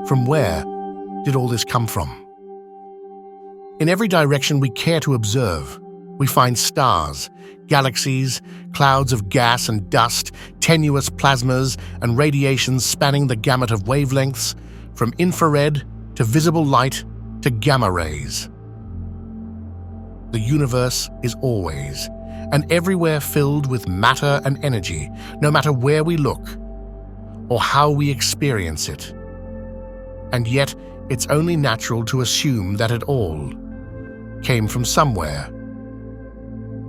From where did all this come from? In every direction we care to observe, we find stars, galaxies, clouds of gas and dust, tenuous plasmas, and radiations spanning the gamut of wavelengths, from infrared to visible light to gamma rays. The universe is always and everywhere filled with matter and energy, no matter where we look or how we experience it. And yet, it's only natural to assume that it all came from somewhere.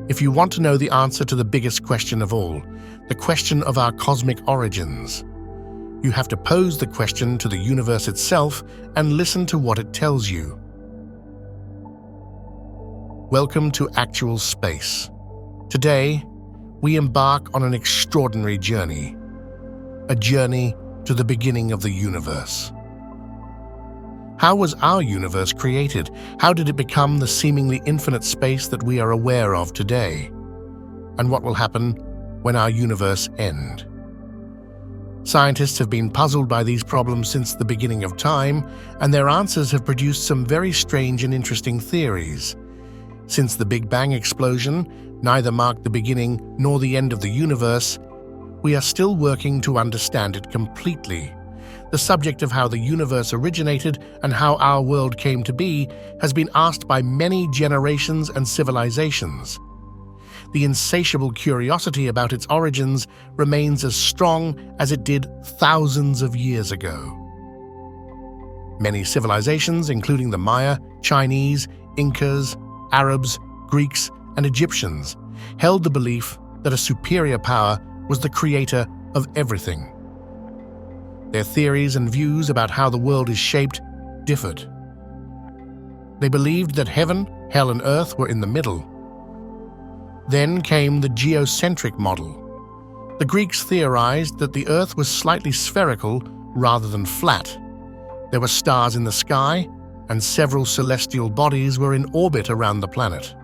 If you want to know the answer to the biggest question of all, the question of our cosmic origins, you have to pose the question to the universe itself and listen to what it tells you. Welcome to actual space. Today, we embark on an extraordinary journey, a journey to the beginning of the universe. How was our universe created? How did it become the seemingly infinite space that we are aware of today? And what will happen when our universe ends? Scientists have been puzzled by these problems since the beginning of time, and their answers have produced some very strange and interesting theories. Since the Big Bang explosion neither marked the beginning nor the end of the universe, we are still working to understand it completely. The subject of how the universe originated and how our world came to be has been asked by many generations and civilizations. The insatiable curiosity about its origins remains as strong as it did thousands of years ago. Many civilizations, including the Maya, Chinese, Incas, Arabs, Greeks, and Egyptians, held the belief that a superior power was the creator of everything. Their theories and views about how the world is shaped differed. They believed that heaven, hell, and earth were in the middle. Then came the geocentric model. The Greeks theorized that the earth was slightly spherical rather than flat. There were stars in the sky, and several celestial bodies were in orbit around the planet.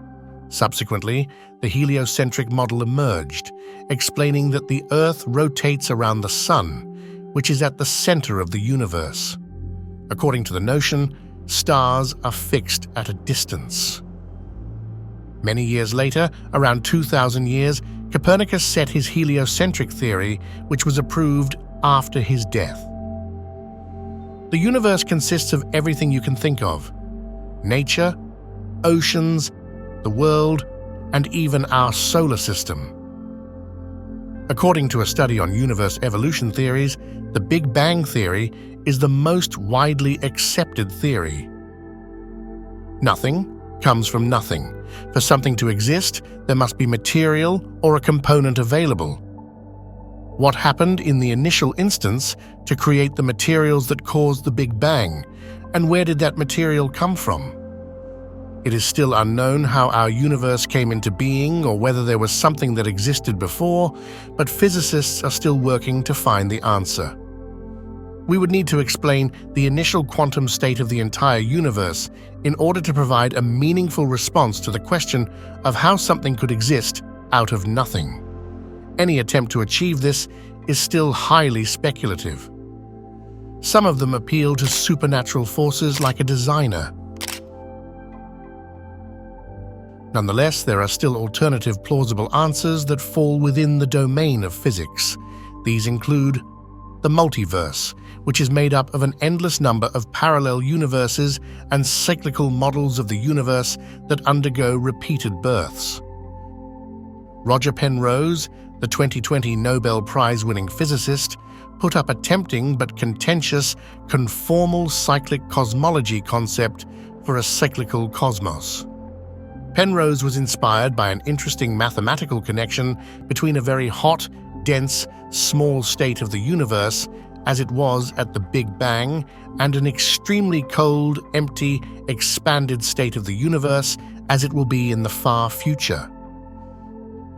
Subsequently, the heliocentric model emerged, explaining that the earth rotates around the sun, which is at the center of the universe. According to the notion, stars are fixed at a distance. Many years later, around 2,000 years, Copernicus set his heliocentric theory, which was approved after his death. The universe consists of everything you can think of: nature, oceans, the world, and even our solar system. According to a study on universe evolution theories, the Big Bang theory is the most widely accepted theory. Nothing comes from nothing. For something to exist, there must be material or a component available. What happened in the initial instance to create the materials that caused the Big Bang, and where did that material come from? It is still unknown how our universe came into being or whether there was something that existed before, but physicists are still working to find the answer. We would need to explain the initial quantum state of the entire universe in order to provide a meaningful response to the question of how something could exist out of nothing. Any attempt to achieve this is still highly speculative. Some of them appeal to supernatural forces like a designer. Nonetheless, there are still alternative plausible answers that fall within the domain of physics. These include the multiverse, which is made up of an endless number of parallel universes and cyclical models of the universe that undergo repeated births. Roger Penrose, the 2020 Nobel Prize-winning physicist, put up a tempting but contentious conformal cyclic cosmology concept for a cyclical cosmos. Penrose was inspired by an interesting mathematical connection between a very hot, dense, small state of the universe, as it was at the Big Bang, and an extremely cold, empty, expanded state of the universe, as it will be in the far future.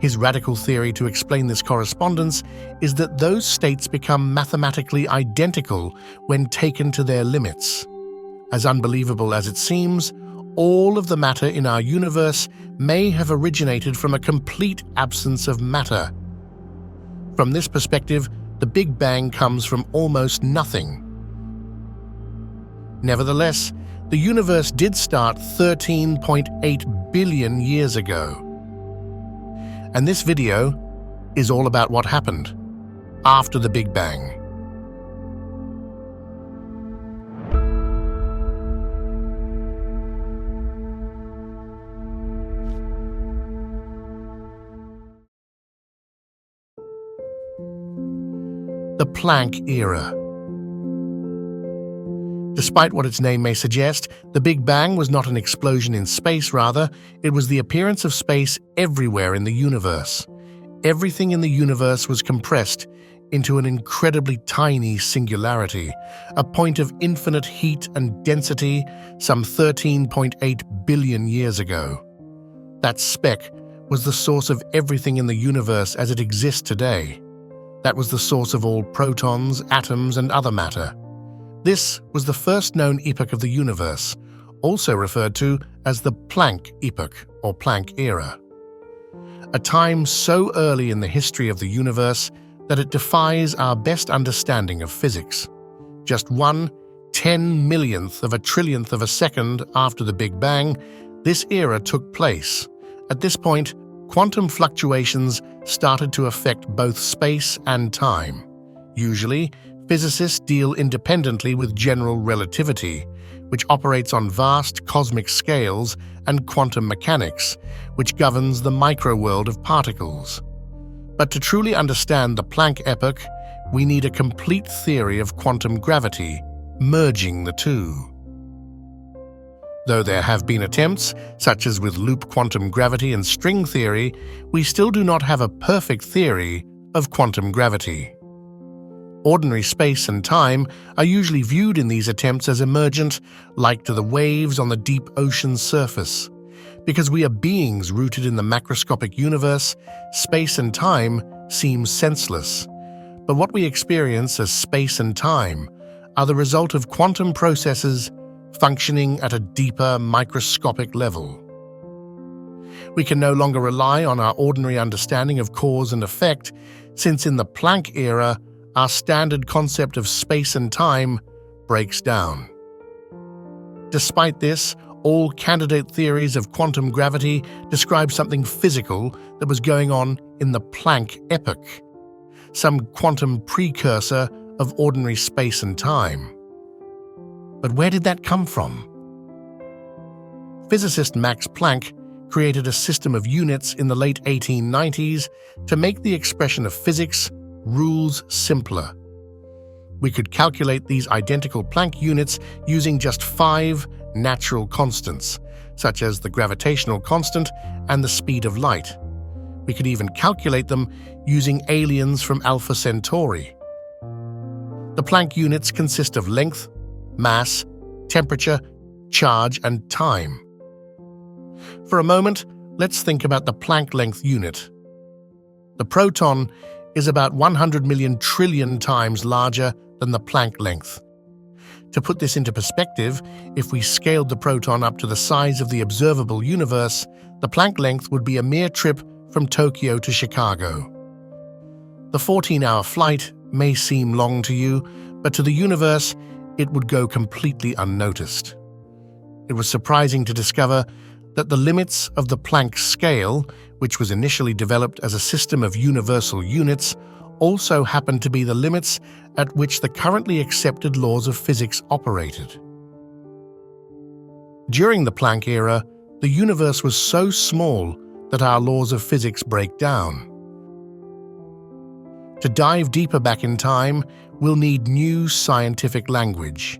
His radical theory to explain this correspondence is that those states become mathematically identical when taken to their limits. As unbelievable as it seems, all of the matter in our universe may have originated from a complete absence of matter. From this perspective, the Big Bang comes from almost nothing. Nevertheless, the universe did start 13.8 billion years ago. And this video is all about what happened after the Big Bang. The Planck Era. Despite what its name may suggest, the Big Bang was not an explosion in space, rather, it was the appearance of space everywhere in the universe. Everything in the universe was compressed into an incredibly tiny singularity, a point of infinite heat and density some 13.8 billion years ago. That speck was the source of everything in the universe as it exists today. That was the source of all protons, atoms, and other matter. This was the first known epoch of the universe, also referred to as the Planck epoch or Planck Era. A time so early in the history of the universe that it defies our best understanding of physics. Just 1/10,000,000th of a trillionth of a second after the Big Bang, this era took place. At this point, quantum fluctuations started to affect both space and time. Usually, physicists deal independently with general relativity, which operates on vast cosmic scales, and quantum mechanics, which governs the microworld of particles. But to truly understand the Planck epoch, we need a complete theory of quantum gravity, merging the two. Though there have been attempts, such as with loop quantum gravity and string theory, we still do not have a perfect theory of quantum gravity. Ordinary space and time are usually viewed in these attempts as emergent, like to the waves on the deep ocean's surface. Because we are beings rooted in the macroscopic universe, space and time seem senseless. But what we experience as space and time are the result of quantum processes functioning at a deeper microscopic level. We can no longer rely on our ordinary understanding of cause and effect, since in the Planck era, our standard concept of space and time breaks down. Despite this, all candidate theories of quantum gravity describe something physical that was going on in the Planck epoch, some quantum precursor of ordinary space and time. But where did that come from? Physicist Max Planck created a system of units in the late 1890s to make the expression of physics rules simpler. We could calculate these identical Planck units using just 5 natural constants, such as the gravitational constant and the speed of light. We could even calculate them using aliens from Alpha Centauri. The Planck units consist of length, mass, temperature, charge, and time. For a moment, let's think about the Planck length unit. The proton is about 100 million trillion times larger than the Planck length. To put this into perspective, if we scaled the proton up to the size of the observable universe, the Planck length would be a mere trip from Tokyo to Chicago. The 14-hour flight may seem long to you, but to the universe, it would go completely unnoticed. It was surprising to discover that the limits of the Planck scale, which was initially developed as a system of universal units, also happened to be the limits at which the currently accepted laws of physics operated. During the Planck era, the universe was so small that our laws of physics break down. To dive deeper back in time, we'll need new scientific language.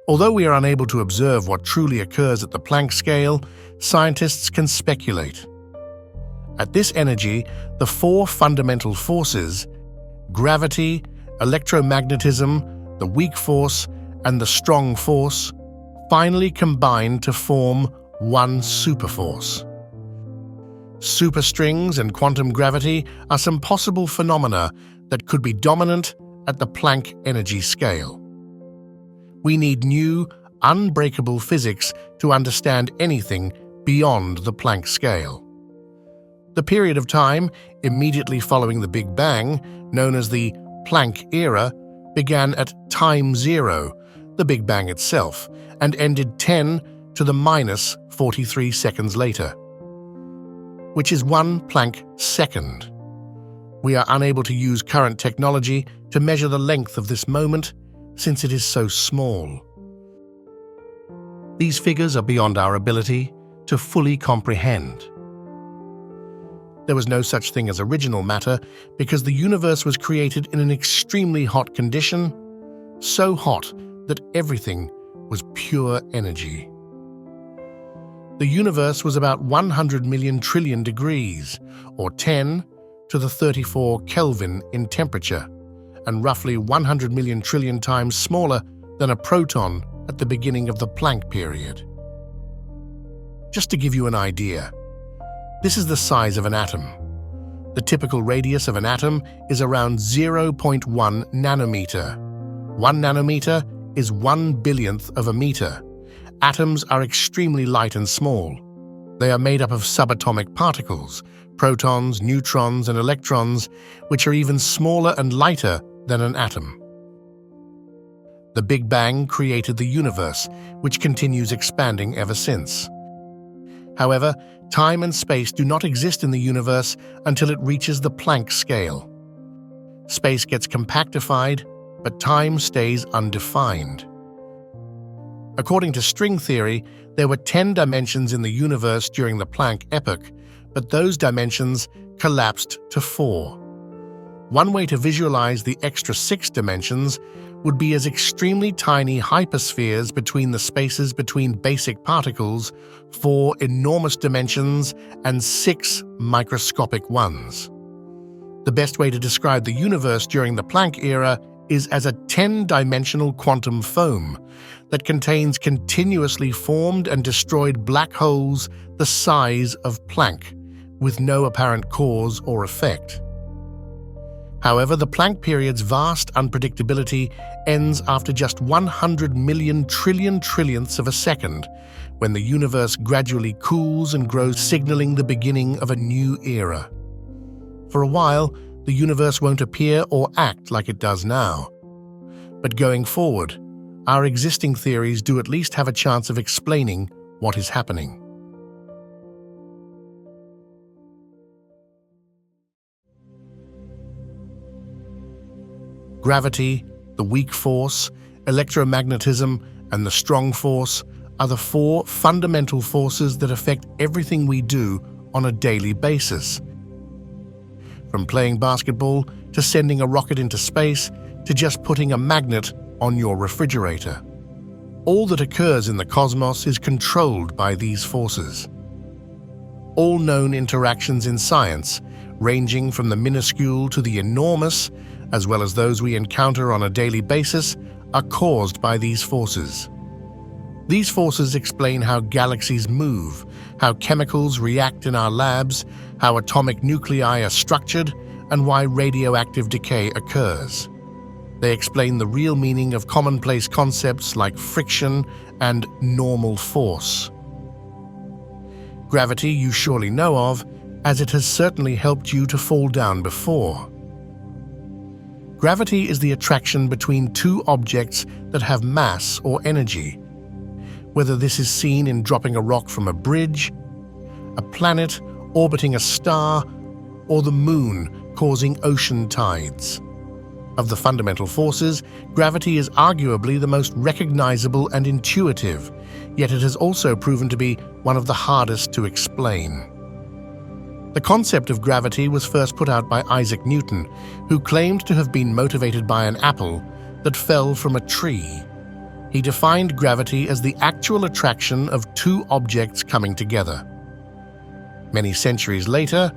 Although we are unable to observe what truly occurs at the Planck scale, scientists can speculate. At this energy, the 4 fundamental forces, gravity, electromagnetism, the weak force, and the strong force, finally combine to form one superforce. Superstrings and quantum gravity are some possible phenomena that could be dominant at the Planck energy scale. We need new, unbreakable physics to understand anything beyond the Planck scale. The period of time immediately following the Big Bang, known as the Planck Era, began at time zero, the Big Bang itself, and ended 10 to the minus 43 seconds later, which is 1 Planck second. We are unable to use current technology to measure the length of this moment since it is so small. These figures are beyond our ability to fully comprehend. There was no such thing as original matter because the universe was created in an extremely hot condition, so hot that everything was pure energy. The universe was about 100 million trillion degrees, or 10 to the 34 Kelvin in temperature, and roughly 100 million trillion times smaller than a proton at the beginning of the Planck period. Just to give you an idea, this is the size of an atom. The typical radius of an atom is around 0.1 nanometer. 1 nanometer is 1 billionth of a meter. Atoms are extremely light and small. They are made up of subatomic particles, protons, neutrons, and electrons, which are even smaller and lighter than an atom. The Big Bang created the universe, which continues expanding ever since. However, time and space do not exist in the universe until it reaches the Planck scale. Space gets compactified, but time stays undefined. According to string theory, there were 10 dimensions in the universe during the Planck epoch, but those dimensions collapsed to 4. One way to visualize the extra 6 dimensions would be as extremely tiny hyperspheres between the spaces between basic particles, 4 enormous dimensions and 6 microscopic ones. The best way to describe the universe during the Planck era is as a 10-dimensional quantum foam that contains continuously formed and destroyed black holes the size of Planck, with no apparent cause or effect. However, the Planck period's vast unpredictability ends after just 100 million trillion trillionths of a second, when the universe gradually cools and grows, signaling the beginning of a new era. For a while, the universe won't appear or act like it does now. But going forward, our existing theories do at least have a chance of explaining what is happening. Gravity, the weak force, electromagnetism, and the strong force are the 4 fundamental forces that affect everything we do on a daily basis. From playing basketball to sending a rocket into space to just putting a magnet on your refrigerator. All that occurs in the cosmos is controlled by these forces. All known interactions in science, ranging from the minuscule to the enormous, as well as those we encounter on a daily basis, are caused by these forces. These forces explain how galaxies move, how chemicals react in our labs, how atomic nuclei are structured, and why radioactive decay occurs. They explain the real meaning of commonplace concepts like friction and normal force. Gravity you surely know of, as it has certainly helped you to fall down before. Gravity is the attraction between 2 objects that have mass or energy, whether this is seen in dropping a rock from a bridge, a planet orbiting a star, or the moon causing ocean tides. Of the fundamental forces, gravity is arguably the most recognizable and intuitive, yet it has also proven to be one of the hardest to explain. The concept of gravity was first put out by Isaac Newton, who claimed to have been motivated by an apple that fell from a tree. He defined gravity as the actual attraction of 2 objects coming together. Many centuries later,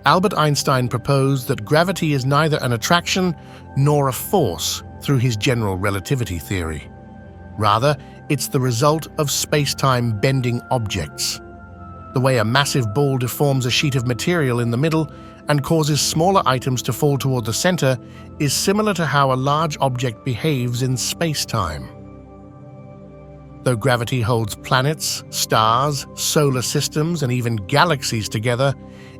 Albert Einstein proposed that gravity is neither an attraction nor a force through his general relativity theory. Rather, it's the result of space-time bending objects. The way a massive ball deforms a sheet of material in the middle and causes smaller items to fall toward the center is similar to how a large object behaves in space-time. Though gravity holds planets, stars, solar systems, and even galaxies together,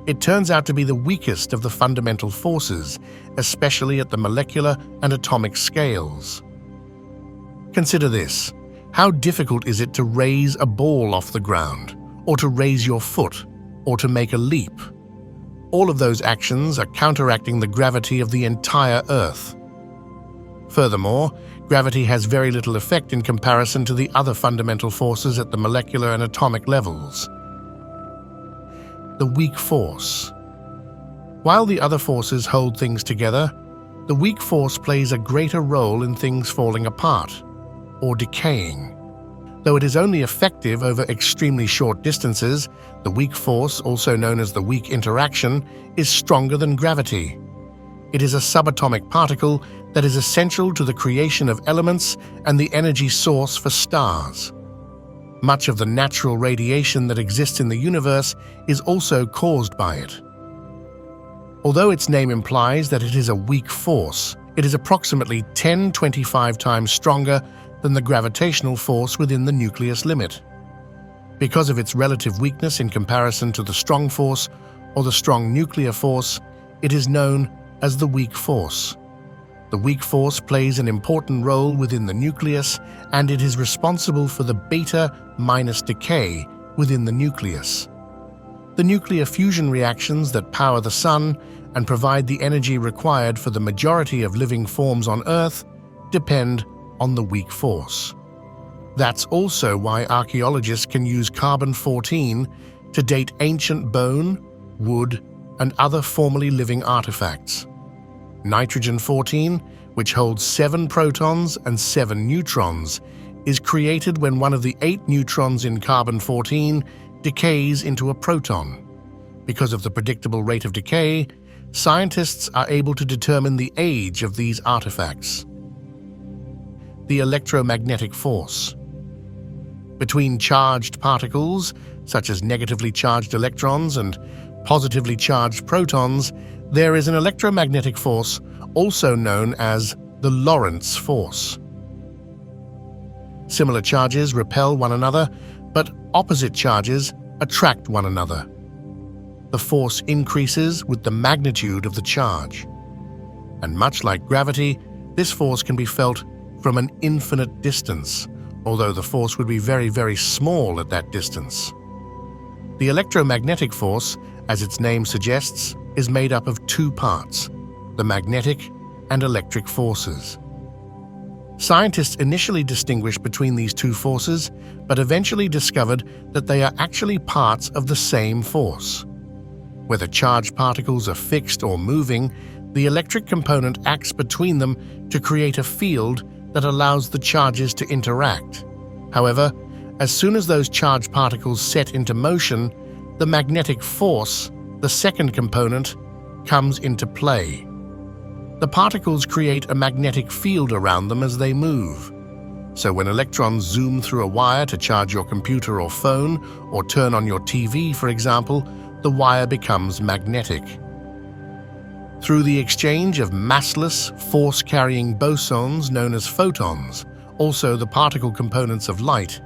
it turns out to be the weakest of the fundamental forces, especially at the molecular and atomic scales. Consider this. How difficult is it to raise a ball off the ground, or to raise your foot, or to make a leap? All of those actions are counteracting the gravity of the entire Earth. Furthermore, gravity has very little effect in comparison to the other fundamental forces at the molecular and atomic levels. The weak force. While the other forces hold things together, the weak force plays a greater role in things falling apart or decaying. Though it is only effective over extremely short distances, the weak force, also known as the weak interaction, is stronger than gravity. It is a subatomic particle that is essential to the creation of elements and the energy source for stars. Much of the natural radiation that exists in the universe is also caused by it. Although its name implies that it is a weak force, it is approximately 10^25 times stronger than the gravitational force within the nucleus limit. Because of its relative weakness in comparison to the strong force or the strong nuclear force, it is known as the weak force. The weak force plays an important role within the nucleus, and it is responsible for the beta-minus decay within the nucleus. The nuclear fusion reactions that power the Sun and provide the energy required for the majority of living forms on Earth depend on the weak force. That's also why archaeologists can use carbon-14 to date ancient bone, wood, and other formerly living artifacts. Nitrogen-14, which holds 7 protons and 7 neutrons, is created when one of the 8 neutrons in carbon-14 decays into a proton. Because of the predictable rate of decay, scientists are able to determine the age of these artifacts. The electromagnetic force. Between charged particles, such as negatively charged electrons and positively charged protons, there is an electromagnetic force, also known as the Lorentz force. Similar charges repel one another, but opposite charges attract one another. The force increases with the magnitude of the charge. And much like gravity, this force can be felt from an infinite distance, although the force would be very, very small at that distance. The electromagnetic force, as its name suggests, is made up of 2 parts, the magnetic and electric forces. Scientists initially distinguished between these 2 forces, but eventually discovered that they are actually parts of the same force. Whether charged particles are fixed or moving, the electric component acts between them to create a field that allows the charges to interact. However, as soon as those charged particles set into motion, the magnetic force, the second component, comes into play. The particles create a magnetic field around them as they move. So when electrons zoom through a wire to charge your computer or phone, or turn on your TV, for example, the wire becomes magnetic. Through the exchange of massless, force-carrying bosons known as photons, also the particle components of light,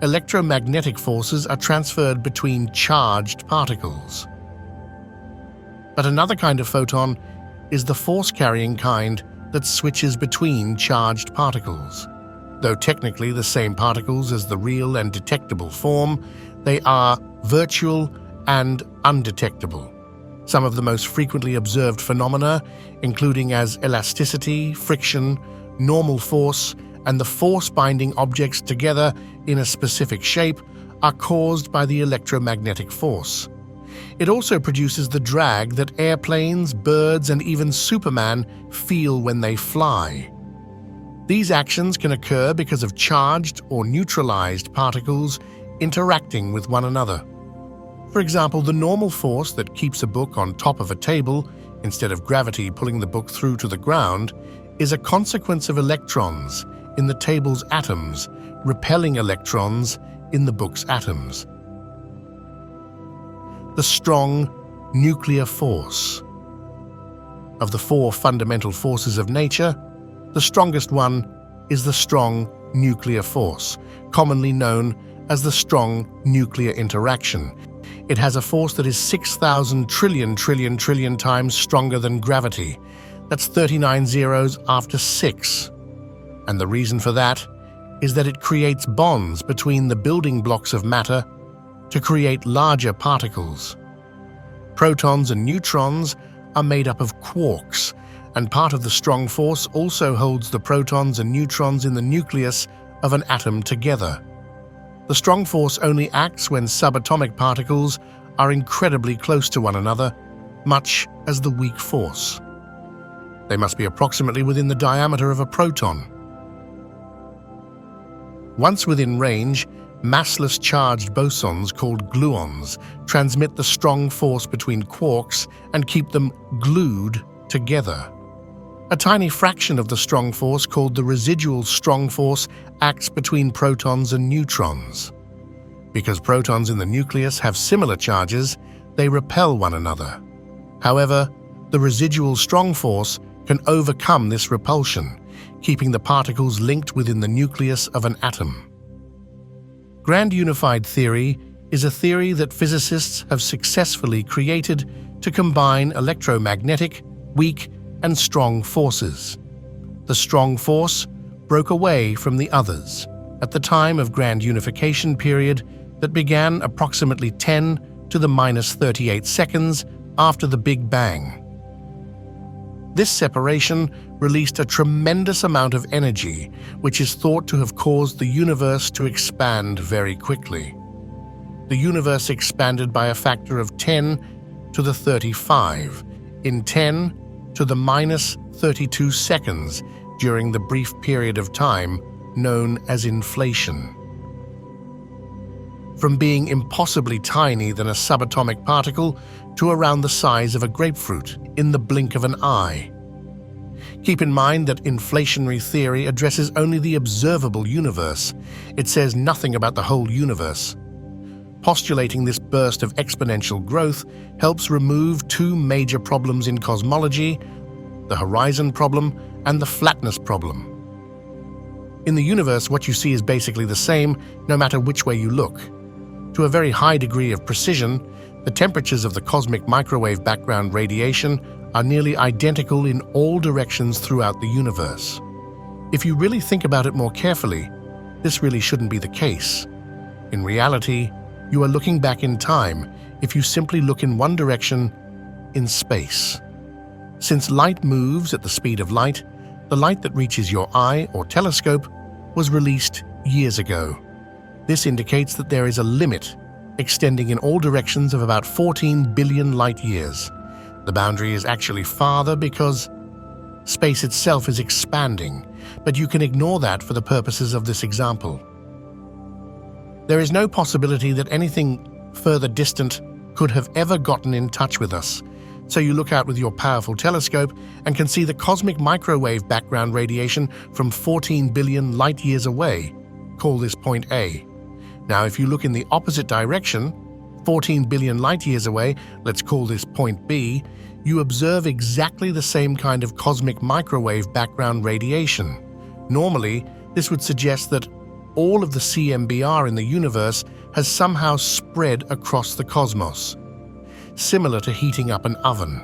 electromagnetic forces are transferred between charged particles. But another kind of photon is the force-carrying kind that switches between charged particles. Though technically the same particles as the real and detectable form, they are virtual and undetectable. Some of the most frequently observed phenomena, including as elasticity, friction, normal force, and the force binding objects together in a specific shape, are caused by the electromagnetic force. It also produces the drag that airplanes, birds, and even Superman feel when they fly. These actions can occur because of charged or neutralized particles interacting with one another. For example, the normal force that keeps a book on top of a table, instead of gravity pulling the book through to the ground, is a consequence of electrons in the table's atoms repelling electrons in the book's atoms. The strong nuclear force. Of the 4 fundamental forces of nature, the strongest one is the strong nuclear force, commonly known as the strong nuclear interaction. It has a force that is 6,000 trillion times stronger than gravity. That's 39 zeros after 6. And the reason for that is that it creates bonds between the building blocks of matter to create larger particles. Protons and neutrons are made up of quarks, and part of the strong force also holds the protons and neutrons in the nucleus of an atom together. The strong force only acts when subatomic particles are incredibly close to one another, much as the weak force. They must be approximately within the diameter of a proton. Once within range, massless charged bosons called gluons transmit the strong force between quarks and keep them glued together. A tiny fraction of the strong force, called the residual strong force, acts between protons and neutrons. Because protons in the nucleus have similar charges, they repel one another. However, the residual strong force can overcome this repulsion, keeping the particles linked within the nucleus of an atom. Grand Unified Theory is a theory that physicists have successfully created to combine electromagnetic, weak, and strong forces. The strong force broke away from the others at the time of Grand Unification period that began approximately 10 to the minus 38 seconds after the Big Bang. This separation released a tremendous amount of energy, which is thought to have caused the universe to expand very quickly. The universe expanded by a factor of 10 to the 35 in 10 to the minus 32 seconds during the brief period of time known as inflation. From being impossibly tiny than a subatomic particle to around the size of a grapefruit in the blink of an eye. Keep in mind that inflationary theory addresses only the observable universe. It says nothing about the whole universe. Postulating this burst of exponential growth helps remove two major problems in cosmology: the horizon problem and the flatness problem. In the universe, what you see is basically the same, no matter which way you look. To a very high degree of precision, the temperatures of the cosmic microwave background radiation are nearly identical in all directions throughout the universe. If you really think about it more carefully, this really shouldn't be the case. In reality, you are looking back in time if you simply look in one direction, in space. Since light moves at the speed of light, the light that reaches your eye or telescope was released years ago. This indicates that there is a limit extending in all directions of about 14 billion light years. The boundary is actually farther because space itself is expanding, but you can ignore that for the purposes of this example. There is no possibility that anything further distant could have ever gotten in touch with us, so you look out with your powerful telescope and can see the cosmic microwave background radiation from 14 billion light years away. Call this point A. Now, if you look in the opposite direction, 14 billion light years away, let's call this point B, you observe exactly the same kind of cosmic microwave background radiation. Normally, this would suggest that all of the CMBR in the universe has somehow spread across the cosmos, similar to heating up an oven.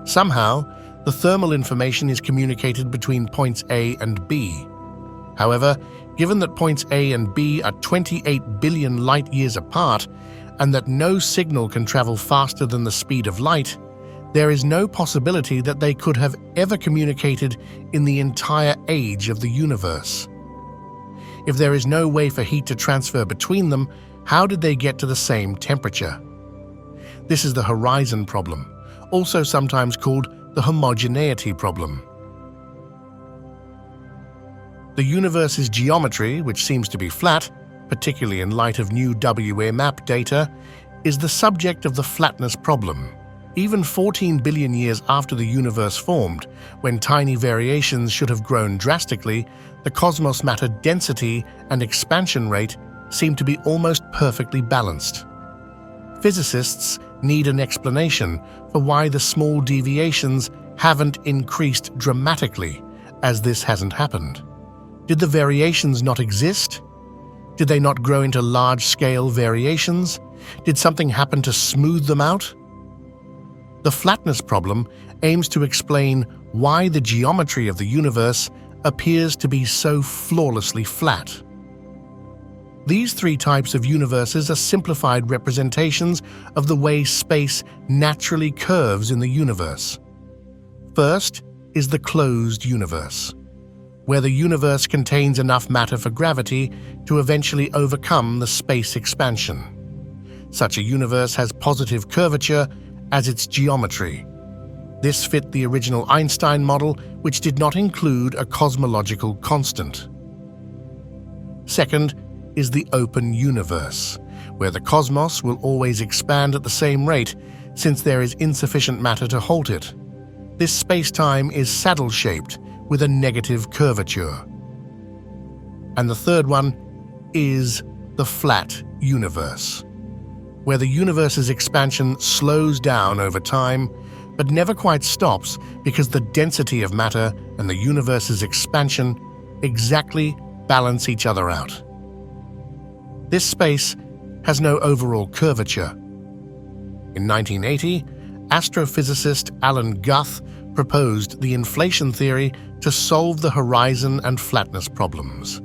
Somehow, the thermal information is communicated between points A and B. However, given that points A and B are 28 billion light years apart, and that no signal can travel faster than the speed of light, there is no possibility that they could have ever communicated in the entire age of the universe. If there is no way for heat to transfer between them, how did they get to the same temperature? This is the horizon problem, also sometimes called the homogeneity problem. The universe's geometry, which seems to be flat, particularly in light of new WMAP data, is the subject of the flatness problem. Even 14 billion years after the universe formed, when tiny variations should have grown drastically, the cosmos matter density and expansion rate seem to be almost perfectly balanced. Physicists need an explanation for why the small deviations haven't increased dramatically, as this hasn't happened. Did the variations not exist? Did they not grow into large-scale variations? Did something happen to smooth them out? The flatness problem aims to explain why the geometry of the universe appears to be so flawlessly flat. These three types of universes are simplified representations of the way space naturally curves in the universe. First is the closed universe, where the universe contains enough matter for gravity to eventually overcome the space expansion. Such a universe has positive curvature as its geometry. This fit the original Einstein model, which did not include a cosmological constant. Second is the open universe, where the cosmos will always expand at the same rate since there is insufficient matter to halt it. This space-time is saddle-shaped with a negative curvature. And the third one is the flat universe, where the universe's expansion slows down over time but never quite stops because the density of matter and the universe's expansion exactly balance each other out. This space has no overall curvature. In 1980, astrophysicist Alan Guth proposed the inflation theory to solve the horizon and flatness problems.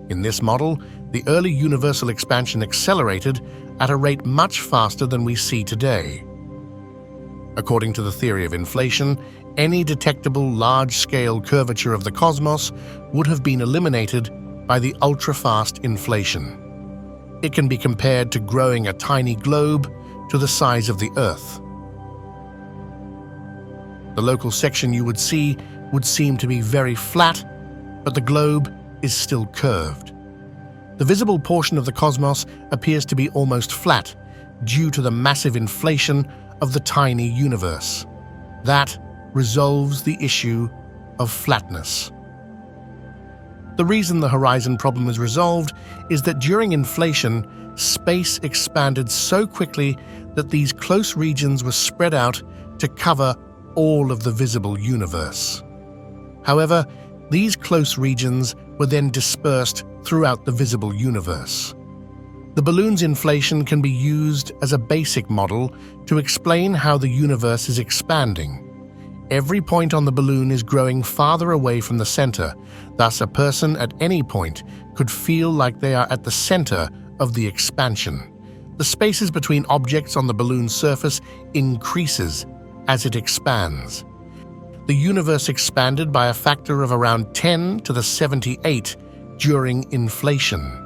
In this model, the early universal expansion accelerated at a rate much faster than we see today. According to the theory of inflation, any detectable large-scale curvature of the cosmos would have been eliminated by the ultra-fast inflation. It can be compared to growing a tiny globe to the size of the Earth. The local section you would see would seem to be very flat, but the globe is still curved. The visible portion of the cosmos appears to be almost flat due to the massive inflation of the tiny universe. That resolves the issue of flatness. The reason the horizon problem is resolved is that during inflation, space expanded so quickly that these close regions were spread out to cover all of the visible universe. However, these close regions were then dispersed throughout the visible universe. The balloon's inflation can be used as a basic model to explain how the universe is expanding. Every point on the balloon is growing farther away from the center, thus a person at any point could feel like they are at the center of the expansion. The spaces between objects on the balloon's surface increases as it expands. The universe expanded by a factor of around 10 to the 78 during inflation.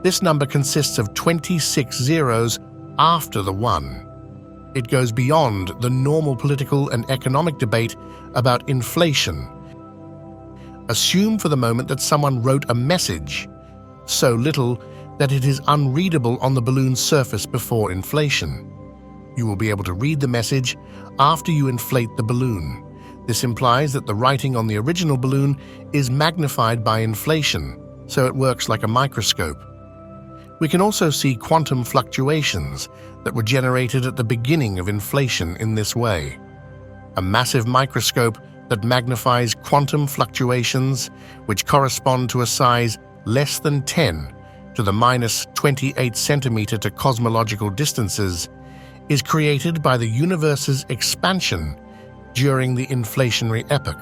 This number consists of 26 zeros after the 1. It goes beyond the normal political and economic debate about inflation. Assume for the moment that someone wrote a message, so little that it is unreadable on the balloon's surface before inflation. You will be able to read the message after you inflate the balloon. This implies that the writing on the original balloon is magnified by inflation, so it works like a microscope. We can also see quantum fluctuations that were generated at the beginning of inflation in this way. A massive microscope that magnifies quantum fluctuations, which correspond to a size less than 10 to the minus 28 centimeter to cosmological distances, is created by the universe's expansion during the inflationary epoch.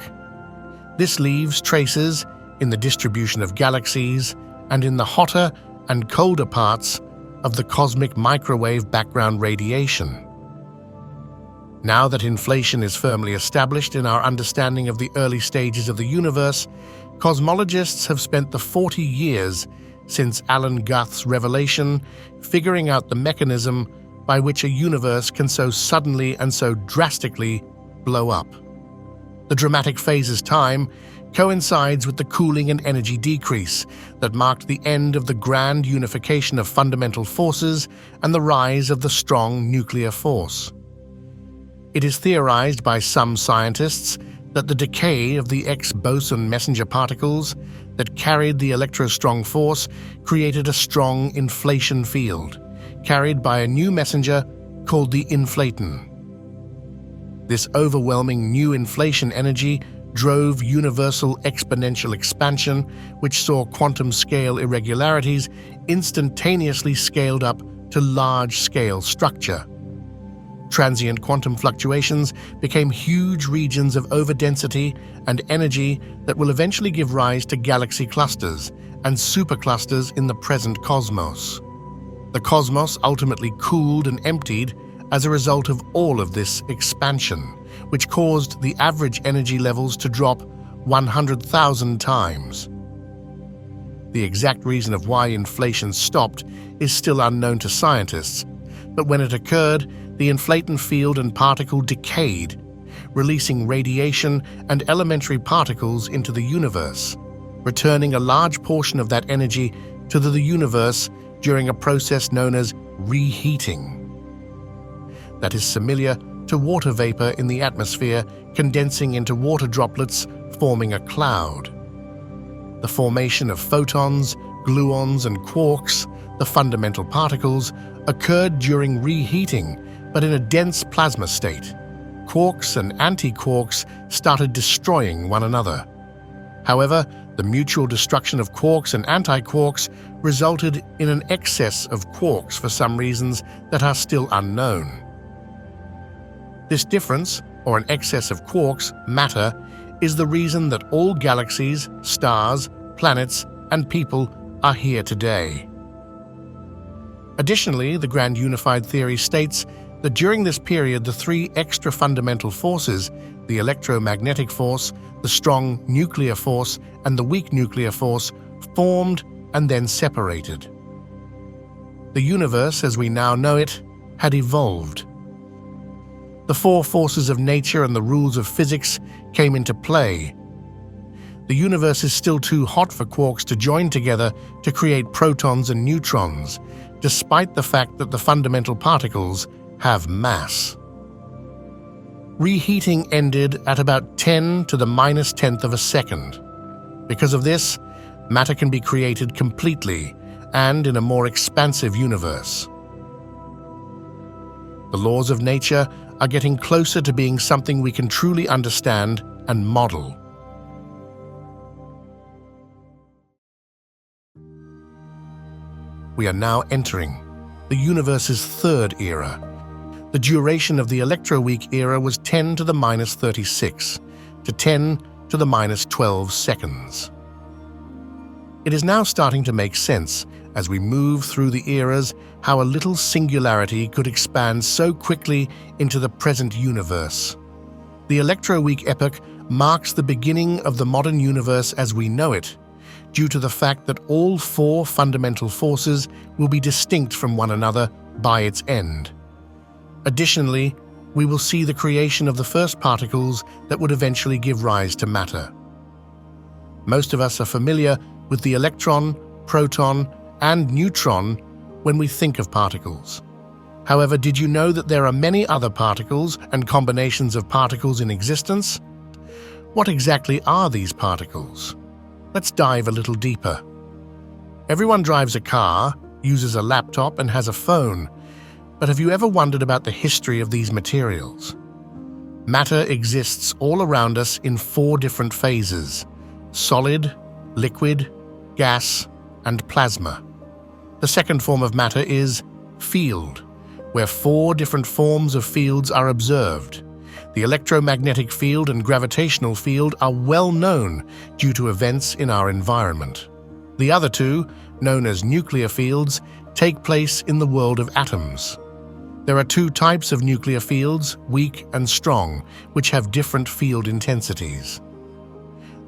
This leaves traces in the distribution of galaxies and in the hotter and colder parts of the cosmic microwave background radiation. Now that inflation is firmly established in our understanding of the early stages of the universe, cosmologists have spent the 40 years since Alan Guth's revelation figuring out the mechanism by which a universe can so suddenly and so drastically blow up. The dramatic phase's time coincides with the cooling and energy decrease that marked the end of the grand unification of fundamental forces and the rise of the strong nuclear force. It is theorized by some scientists that the decay of the X-boson messenger particles that carried the electrostrong force created a strong inflation field, carried by a new messenger called the inflaton. This overwhelming new inflation energy drove universal exponential expansion, which saw quantum-scale irregularities instantaneously scaled up to large-scale structure. Transient quantum fluctuations became huge regions of overdensity and energy that will eventually give rise to galaxy clusters and superclusters in the present cosmos. The cosmos ultimately cooled and emptied as a result of all of this expansion, which caused the average energy levels to drop 100,000 times. The exact reason of why inflation stopped is still unknown to scientists, but when it occurred, the inflaton field and particle decayed, releasing radiation and elementary particles into the universe, returning a large portion of that energy to the universe during a process known as reheating. That is similar to water vapor in the atmosphere condensing into water droplets, forming a cloud. The formation of photons, gluons, and quarks, the fundamental particles, occurred during reheating, but in a dense plasma state. Quarks and anti-quarks started destroying one another. However, the mutual destruction of quarks and anti-quarks resulted in an excess of quarks for some reasons that are still unknown. This difference, or an excess of quarks, matter, is the reason that all galaxies, stars, planets, and people are here today. Additionally, the Grand Unified Theory states that during this period the three extra fundamental forces, the electromagnetic force, the strong nuclear force, and the weak nuclear force, formed and then separated. The universe, as we now know it, had evolved. The four forces of nature and the rules of physics came into play. The universe is still too hot for quarks to join together to create protons and neutrons, despite the fact that the fundamental particles have mass. Reheating ended at about 10 to the minus 10th of a second. Because of this, matter can be created completely and in a more expansive universe. The laws of nature are getting closer to being something we can truly understand and model. We are now entering the universe's third era. The duration of the Electroweak era was 10 to the minus 36 to 10 to the minus 12 seconds. It is now starting to make sense as we move through the eras how a little singularity could expand so quickly into the present universe. The Electroweak epoch marks the beginning of the modern universe as we know it, due to the fact that all four fundamental forces will be distinct from one another by its end. Additionally, we will see the creation of the first particles that would eventually give rise to matter. Most of us are familiar with the electron, proton, and neutron when we think of particles. However, did you know that there are many other particles and combinations of particles in existence? What exactly are these particles? Let's dive a little deeper. Everyone drives a car, uses a laptop, and has a phone. But have you ever wondered about the history of these materials? Matter exists all around us in four different phases: solid, liquid, gas, and plasma. The second form of matter is field, where four different forms of fields are observed. The electromagnetic field and gravitational field are well known due to events in our environment. The other two, known as nuclear fields, take place in the world of atoms. There are two types of nuclear fields, weak and strong, which have different field intensities.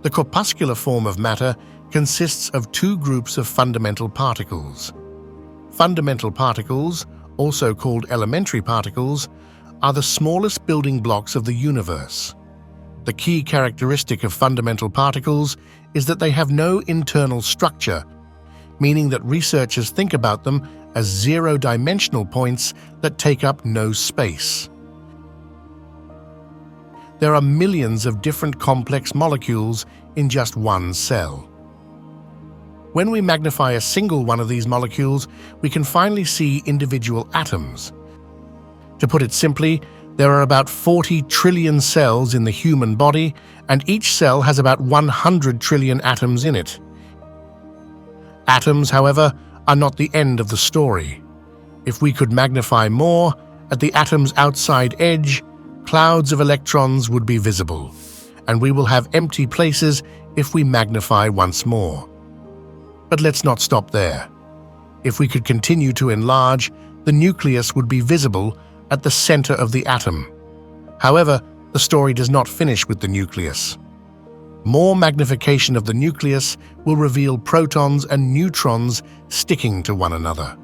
The corpuscular form of matter consists of two groups of fundamental particles. Fundamental particles, also called elementary particles, are the smallest building blocks of the universe. The key characteristic of fundamental particles is that they have no internal structure, meaning that researchers think about them as zero-dimensional points that take up no space. There are millions of different complex molecules in just one cell. When we magnify a single one of these molecules, we can finally see individual atoms. To put it simply, there are about 40 trillion cells in the human body, and each cell has about 100 trillion atoms in it. Atoms, however, are not the end of the story. If we could magnify more At the atom's outside edge, clouds of electrons would be visible, and we will have empty places if we magnify once more. But let's not stop there. If we could continue to enlarge, the nucleus would be visible at the center of the atom. However, the story does not finish with the nucleus. More magnification of the nucleus will reveal protons and neutrons sticking to one another.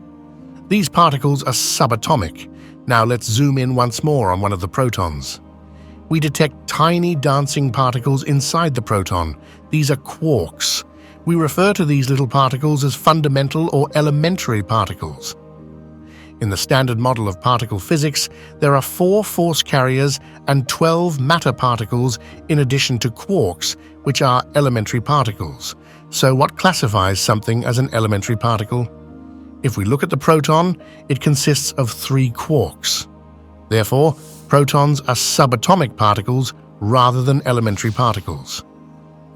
These particles are subatomic. Now let's zoom in once more on one of the protons. We detect tiny dancing particles inside the proton. These are quarks. We refer to these little particles as fundamental or elementary particles. In the standard model of particle physics, there are 4 force carriers and 12 matter particles in addition to quarks, which are elementary particles. So what classifies something as an elementary particle? If we look at the proton, it consists of 3 quarks. Therefore, protons are subatomic particles rather than elementary particles.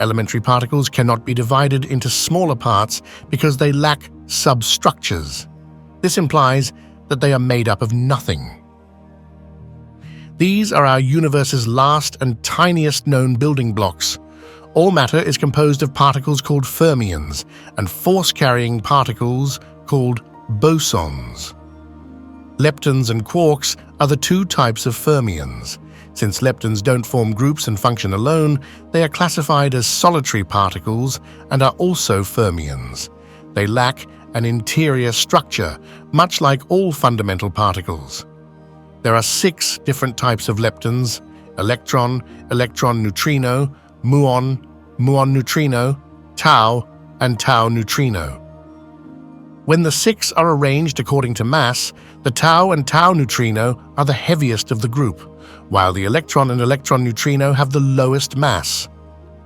Elementary particles cannot be divided into smaller parts because they lack substructures. This implies that they are made up of nothing. These are our universe's last and tiniest known building blocks. All matter is composed of particles called fermions and force-carrying particles called bosons. Leptons and quarks are the 2 types of fermions. Since leptons don't form groups and function alone, they are classified as solitary particles and are also fermions. They lack an interior structure, much like all fundamental particles. There are 6 different types of leptons: electron, electron neutrino, muon, muon neutrino, tau, and tau neutrino. When the 6 are arranged according to mass, the tau and tau neutrino are the heaviest of the group, while the electron and electron neutrino have the lowest mass.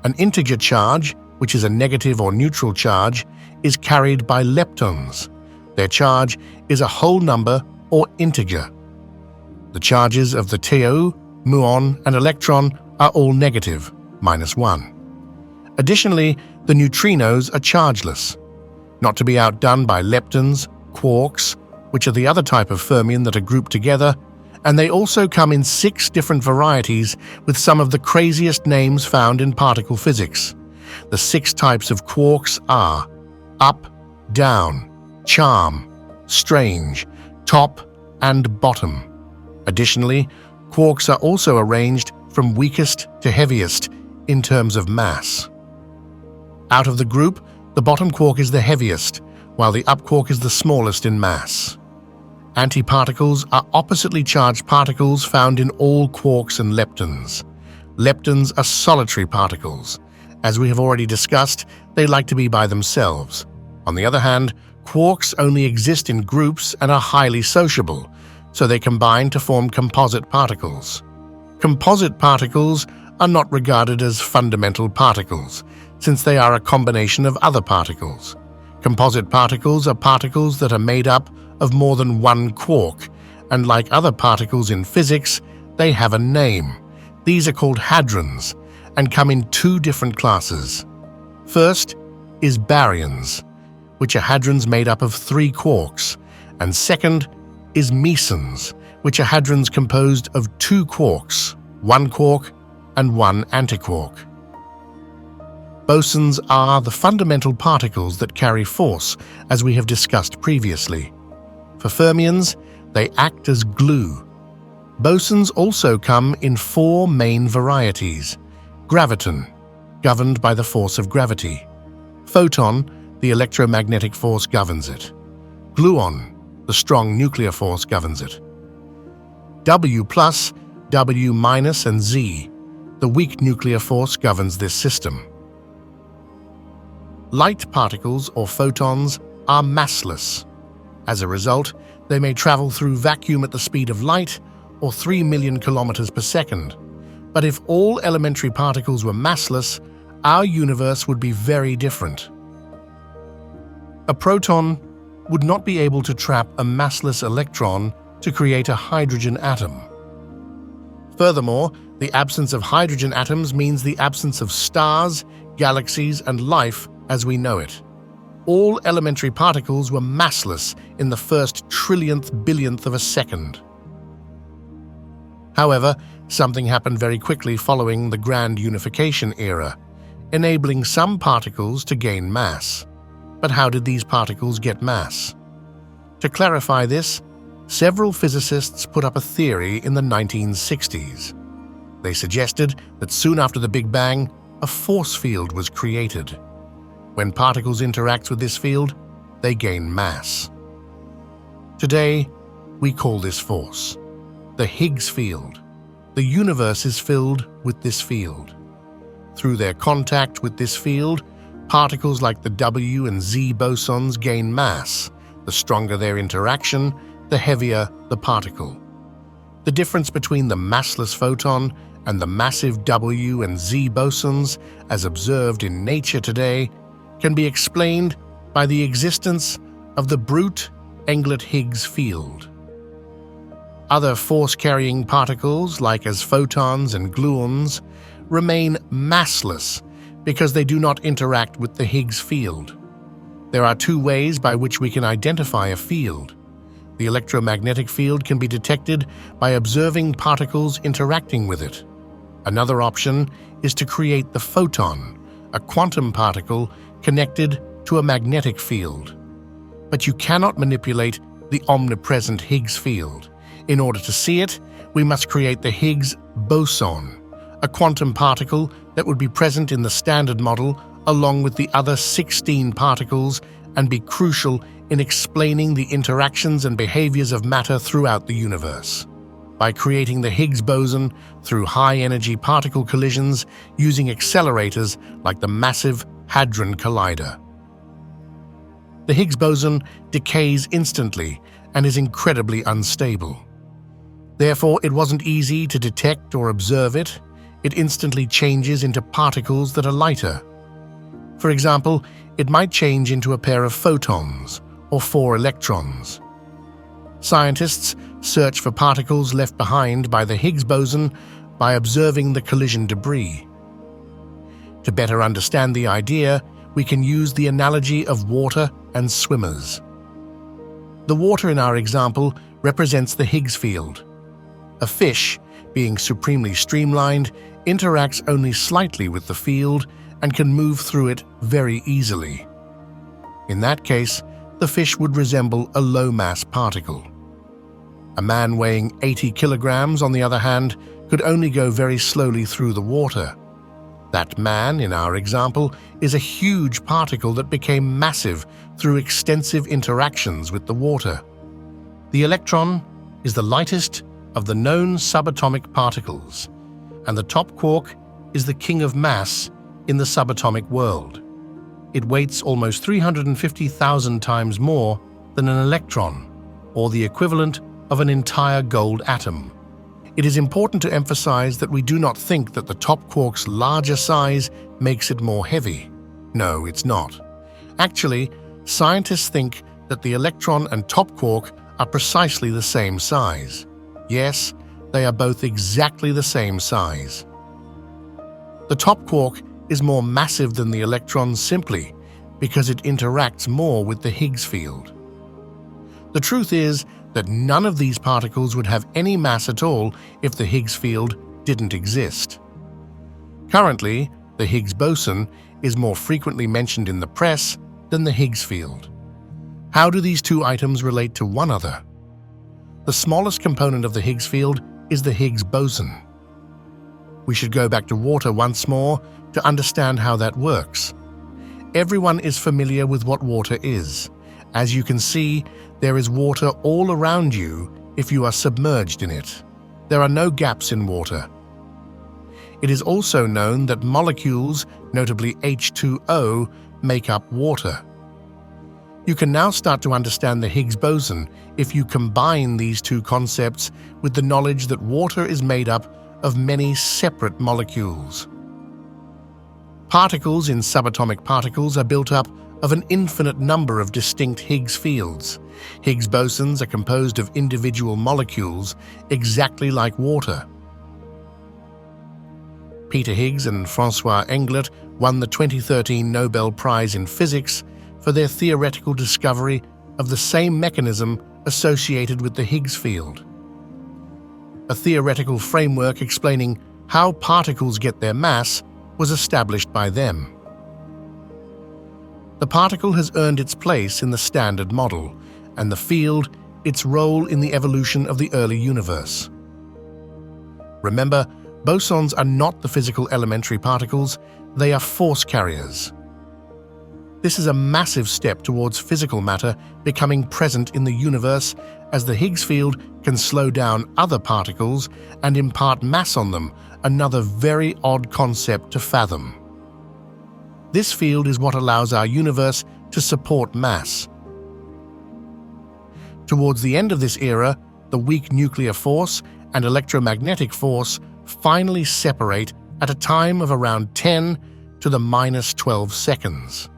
An integer charge, which is a negative or neutral charge, is carried by leptons. Their charge is a whole number or integer. The charges of the tau, muon, and electron are all negative, -1. Additionally, the neutrinos are chargeless, not to be outdone by leptons, quarks, which are the other type of fermion that are grouped together, and they also come in 6 different varieties with some of the craziest names found in particle physics. The 6 types of quarks are up, down, charm, strange, top, and bottom. Additionally, quarks are also arranged from weakest to heaviest in terms of mass. Out of the group, the bottom quark is the heaviest, while the up quark is the smallest in mass. Antiparticles are oppositely charged particles found in all quarks and leptons. Leptons are solitary particles. As we have already discussed, they like to be by themselves. On the other hand, quarks only exist in groups and are highly sociable, so they combine to form composite particles. Composite particles are not regarded as fundamental particles, since they are a combination of other particles. Composite particles are particles that are made up of more than one quark, and like other particles in physics, they have a name. These are called hadrons, and come in 2 different classes. First is baryons, which are hadrons made up of 3 quarks, and second is mesons, which are hadrons composed of 2 quarks, 1 quark and 1 antiquark. Bosons are the fundamental particles that carry force, as we have discussed previously. For fermions, they act as glue. Bosons also come in 4 main varieties: graviton, governed by the force of gravity; photon, the electromagnetic force governs it; gluon, the strong nuclear force governs it; W+, W-, and Z, the weak nuclear force governs this system. Light particles, or photons, are massless. As a result, they may travel through vacuum at the speed of light, or 3 million kilometers per second. But if all elementary particles were massless, our universe would be very different. A proton would not be able to trap a massless electron to create a hydrogen atom. Furthermore, the absence of hydrogen atoms means the absence of stars, galaxies, and life as we know it. All elementary particles were massless in the first trillionth billionth of a second. However, something happened very quickly following the Grand Unification Era, enabling some particles to gain mass. But how did these particles get mass? To clarify this, several physicists put up a theory in the 1960s. They suggested that soon after the Big Bang, a force field was created. When particles interact with this field, they gain mass. Today, we call this force the Higgs field. The universe is filled with this field. Through their contact with this field, particles like the W and Z bosons gain mass. The stronger their interaction, the heavier the particle. The difference between the massless photon and the massive W and Z bosons, as observed in nature today, can be explained by the existence of the brute Englert-Higgs field. Other force-carrying particles, like as photons and gluons, remain massless because they do not interact with the Higgs field. There are two ways by which we can identify a field. The electromagnetic field can be detected by observing particles interacting with it. Another option is to create the photon, a quantum particle connected to a magnetic field. But you cannot manipulate the omnipresent Higgs field. In order to see it, we must create the Higgs boson, a quantum particle that would be present in the Standard Model along with the other 16 particles and be crucial in explaining the interactions and behaviors of matter throughout the universe. By creating the Higgs boson through high-energy particle collisions using accelerators like the massive Hadron Collider. The Higgs boson decays instantly and is incredibly unstable. Therefore, it wasn't easy to detect or observe it. It instantly changes into particles that are lighter. For example, it might change into a pair of photons or 4 electrons. Scientists search for particles left behind by the Higgs boson by observing the collision debris. To better understand the idea, we can use the analogy of water and swimmers. The water in our example represents the Higgs field. A fish, being supremely streamlined, interacts only slightly with the field and can move through it very easily. In that case, the fish would resemble a low-mass particle. A man weighing 80 kilograms, on the other hand, could only go very slowly through the water. That man, in our example, is a huge particle that became massive through extensive interactions with the water. The electron is the lightest of the known subatomic particles, and the top quark is the king of mass in the subatomic world. It weighs almost 350,000 times more than an electron, or the equivalent of an entire gold atom. It is important to emphasize that we do not think that the top quark's larger size makes it more heavy. No, it's not. Actually, scientists think that the electron and top quark are precisely the same size. Yes, they are both exactly the same size. The top quark is more massive than the electron simply because it interacts more with the Higgs field. The truth is that none of these particles would have any mass at all if the Higgs field didn't exist. Currently, the Higgs boson is more frequently mentioned in the press than the Higgs field. How do these two items relate to one another? The smallest component of the Higgs field is the Higgs boson. We should go back to water once more to understand how that works. Everyone is familiar with what water is. As you can see, there is water all around you if you are submerged in it. There are no gaps in water. It is also known that molecules, notably H2O, make up water. You can now start to understand the Higgs boson if you combine these two concepts with the knowledge that water is made up of many separate molecules. Particles in subatomic particles are built up of an infinite number of distinct Higgs fields. Higgs bosons are composed of individual molecules, exactly like water. Peter Higgs and François Englert won the 2013 Nobel Prize in Physics for their theoretical discovery of the same mechanism associated with the Higgs field. A theoretical framework explaining how particles get their mass was established by them. The particle has earned its place in the Standard Model, and the field its role in the evolution of the early universe. Remember, bosons are not the physical elementary particles, they are force carriers. This is a massive step towards physical matter becoming present in the universe, as the Higgs field can slow down other particles and impart mass on them, another very odd concept to fathom. This field is what allows our universe to support mass. Towards the end of this era, the weak nuclear force and electromagnetic force finally separate at a time of around 10 to the minus 12 seconds.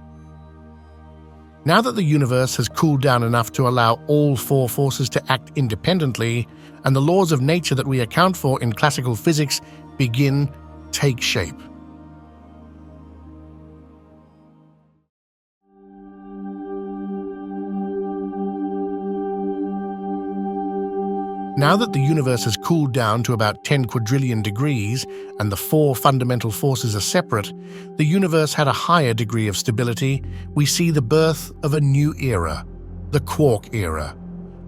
Now that the universe has cooled down enough to allow all four forces to act independently, and the laws of nature that we account for in classical physics begin take shape. Now that the universe has cooled down to about 10 quadrillion degrees and the four fundamental forces are separate, the universe had a higher degree of stability. We see the birth of a new era, the Quark Era,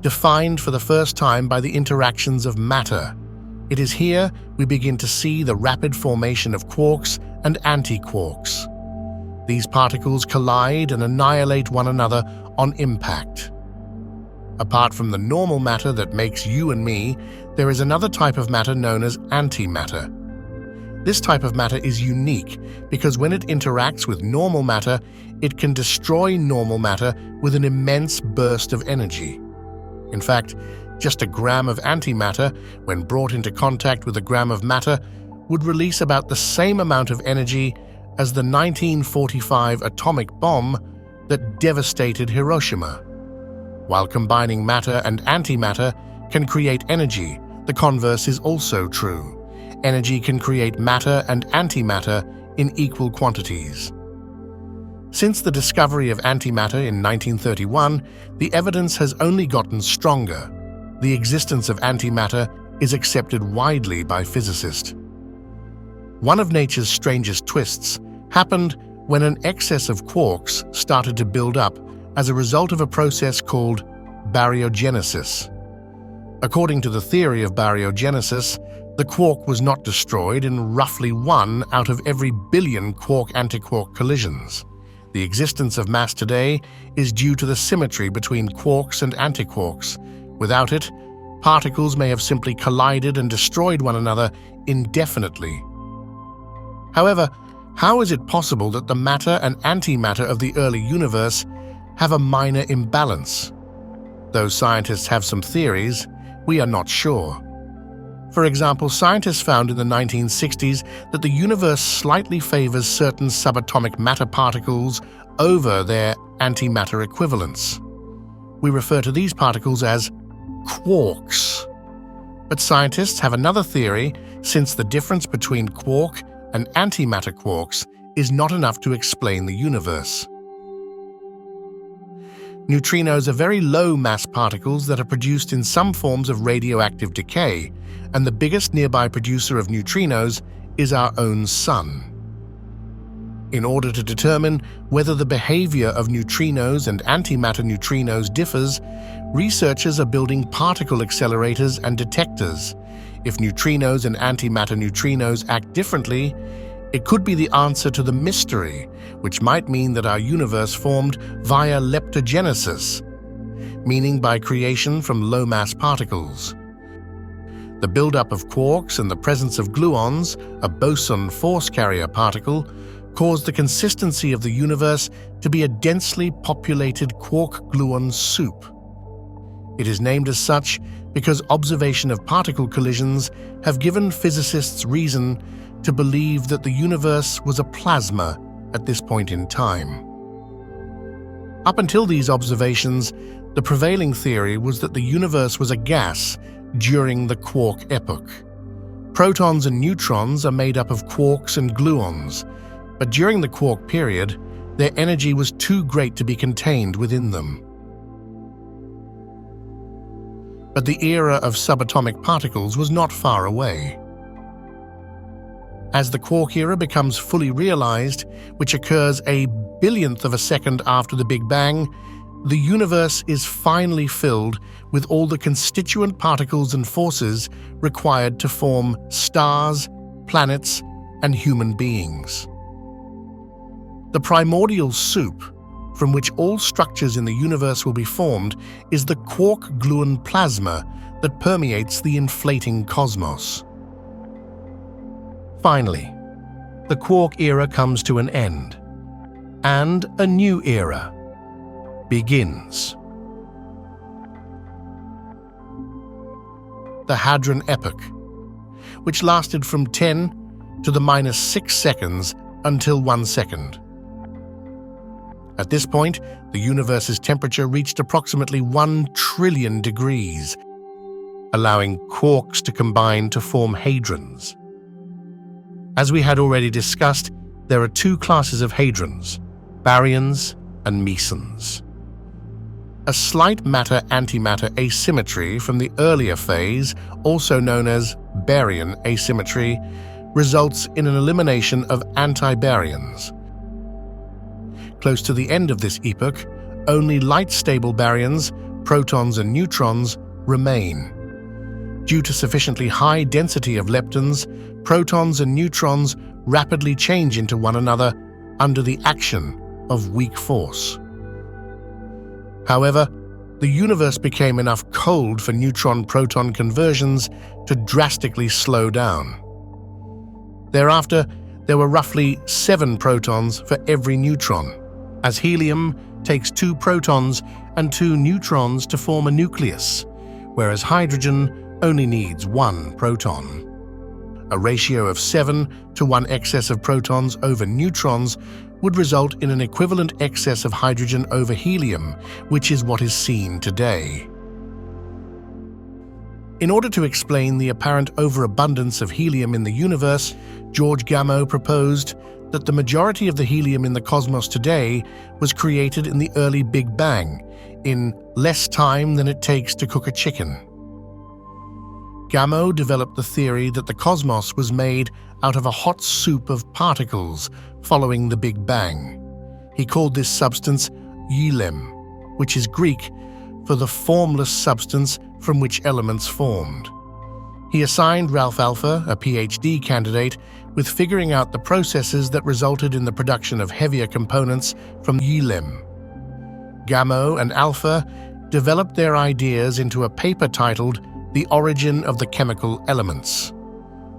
defined for the first time by the interactions of matter. It is here we begin to see the rapid formation of quarks and anti-quarks. These particles collide and annihilate one another on impact. Apart from the normal matter that makes you and me, there is another type of matter known as antimatter. This type of matter is unique because when it interacts with normal matter, it can destroy normal matter with an immense burst of energy. In fact, just a gram of antimatter, when brought into contact with a gram of matter, would release about the same amount of energy as the 1945 atomic bomb that devastated Hiroshima. While combining matter and antimatter can create energy, the converse is also true. Energy can create matter and antimatter in equal quantities. Since the discovery of antimatter in 1931, the evidence has only gotten stronger. The existence of antimatter is accepted widely by physicists. One of nature's strangest twists happened when an excess of quarks started to build up as a result of a process called baryogenesis. According to the theory of baryogenesis, the quark was not destroyed in roughly 1 out of every billion quark-antiquark collisions. The existence of mass today is due to the symmetry between quarks and antiquarks. Without it, particles may have simply collided and destroyed one another indefinitely. However, how is it possible that the matter and antimatter of the early universe have a minor imbalance? Though scientists have some theories, we are not sure. For example, scientists found in the 1960s that the universe slightly favors certain subatomic matter particles over their antimatter equivalents. We refer to these particles as quarks. But scientists have another theory, since the difference between quark and antimatter quarks is not enough to explain the universe. Neutrinos are very low-mass particles that are produced in some forms of radioactive decay, and the biggest nearby producer of neutrinos is our own Sun. In order to determine whether the behavior of neutrinos and antimatter neutrinos differs, researchers are building particle accelerators and detectors. If neutrinos and antimatter neutrinos act differently, it could be the answer to the mystery, which might mean that our universe formed via leptogenesis, meaning by creation from low-mass particles. The buildup of quarks and the presence of gluons, a boson force carrier particle, caused the consistency of the universe to be a densely populated quark-gluon soup. It is named as such because observation of particle collisions have given physicists reason to believe that the universe was a plasma at this point in time. Up until these observations, the prevailing theory was that the universe was a gas during the quark epoch. Protons and neutrons are made up of quarks and gluons, but during the quark period, their energy was too great to be contained within them. but the era of subatomic particles was not far away. As the Quark Era becomes fully realized, which occurs a billionth of a second after the Big Bang, the universe is finally filled with all the constituent particles and forces required to form stars, planets, and human beings. The primordial soup, from which all structures in the universe will be formed, is the quark-gluon plasma that permeates the inflating cosmos. Finally, the Quark Era comes to an end, and a new era begins. The Hadron Epoch, which lasted from 10 to the -6 seconds until 1 second. At this point, the universe's temperature reached approximately 1 trillion degrees, allowing quarks to combine to form hadrons. As we had already discussed, there are two classes of hadrons, baryons and mesons. A slight matter-antimatter asymmetry from the earlier phase, also known as baryon asymmetry, results in an elimination of antibaryons. Close to the end of this epoch, only light-stable baryons, protons and neutrons, remain. Due to sufficiently high density of leptons, protons and neutrons rapidly change into one another under the action of weak force. However, the universe became enough cold for neutron-proton conversions to drastically slow down. Thereafter, there were roughly 7 protons for every neutron, as helium takes 2 protons and 2 neutrons to form a nucleus, whereas hydrogen only needs 1 proton. A ratio of 7 to 1 excess of protons over neutrons would result in an equivalent excess of hydrogen over helium, which is what is seen today. In order to explain the apparent overabundance of helium in the universe, George Gamow proposed that the majority of the helium in the cosmos today was created in the early Big Bang, in less time than it takes to cook a chicken. Gamow developed the theory that the cosmos was made out of a hot soup of particles following the Big Bang. He called this substance helium, which is Greek for the formless substance from which elements formed. He assigned Ralph Alpha, a PhD candidate, with figuring out the processes that resulted in the production of heavier components from helium. Gamow and Alpha developed their ideas into a paper titled The Origin of the Chemical Elements.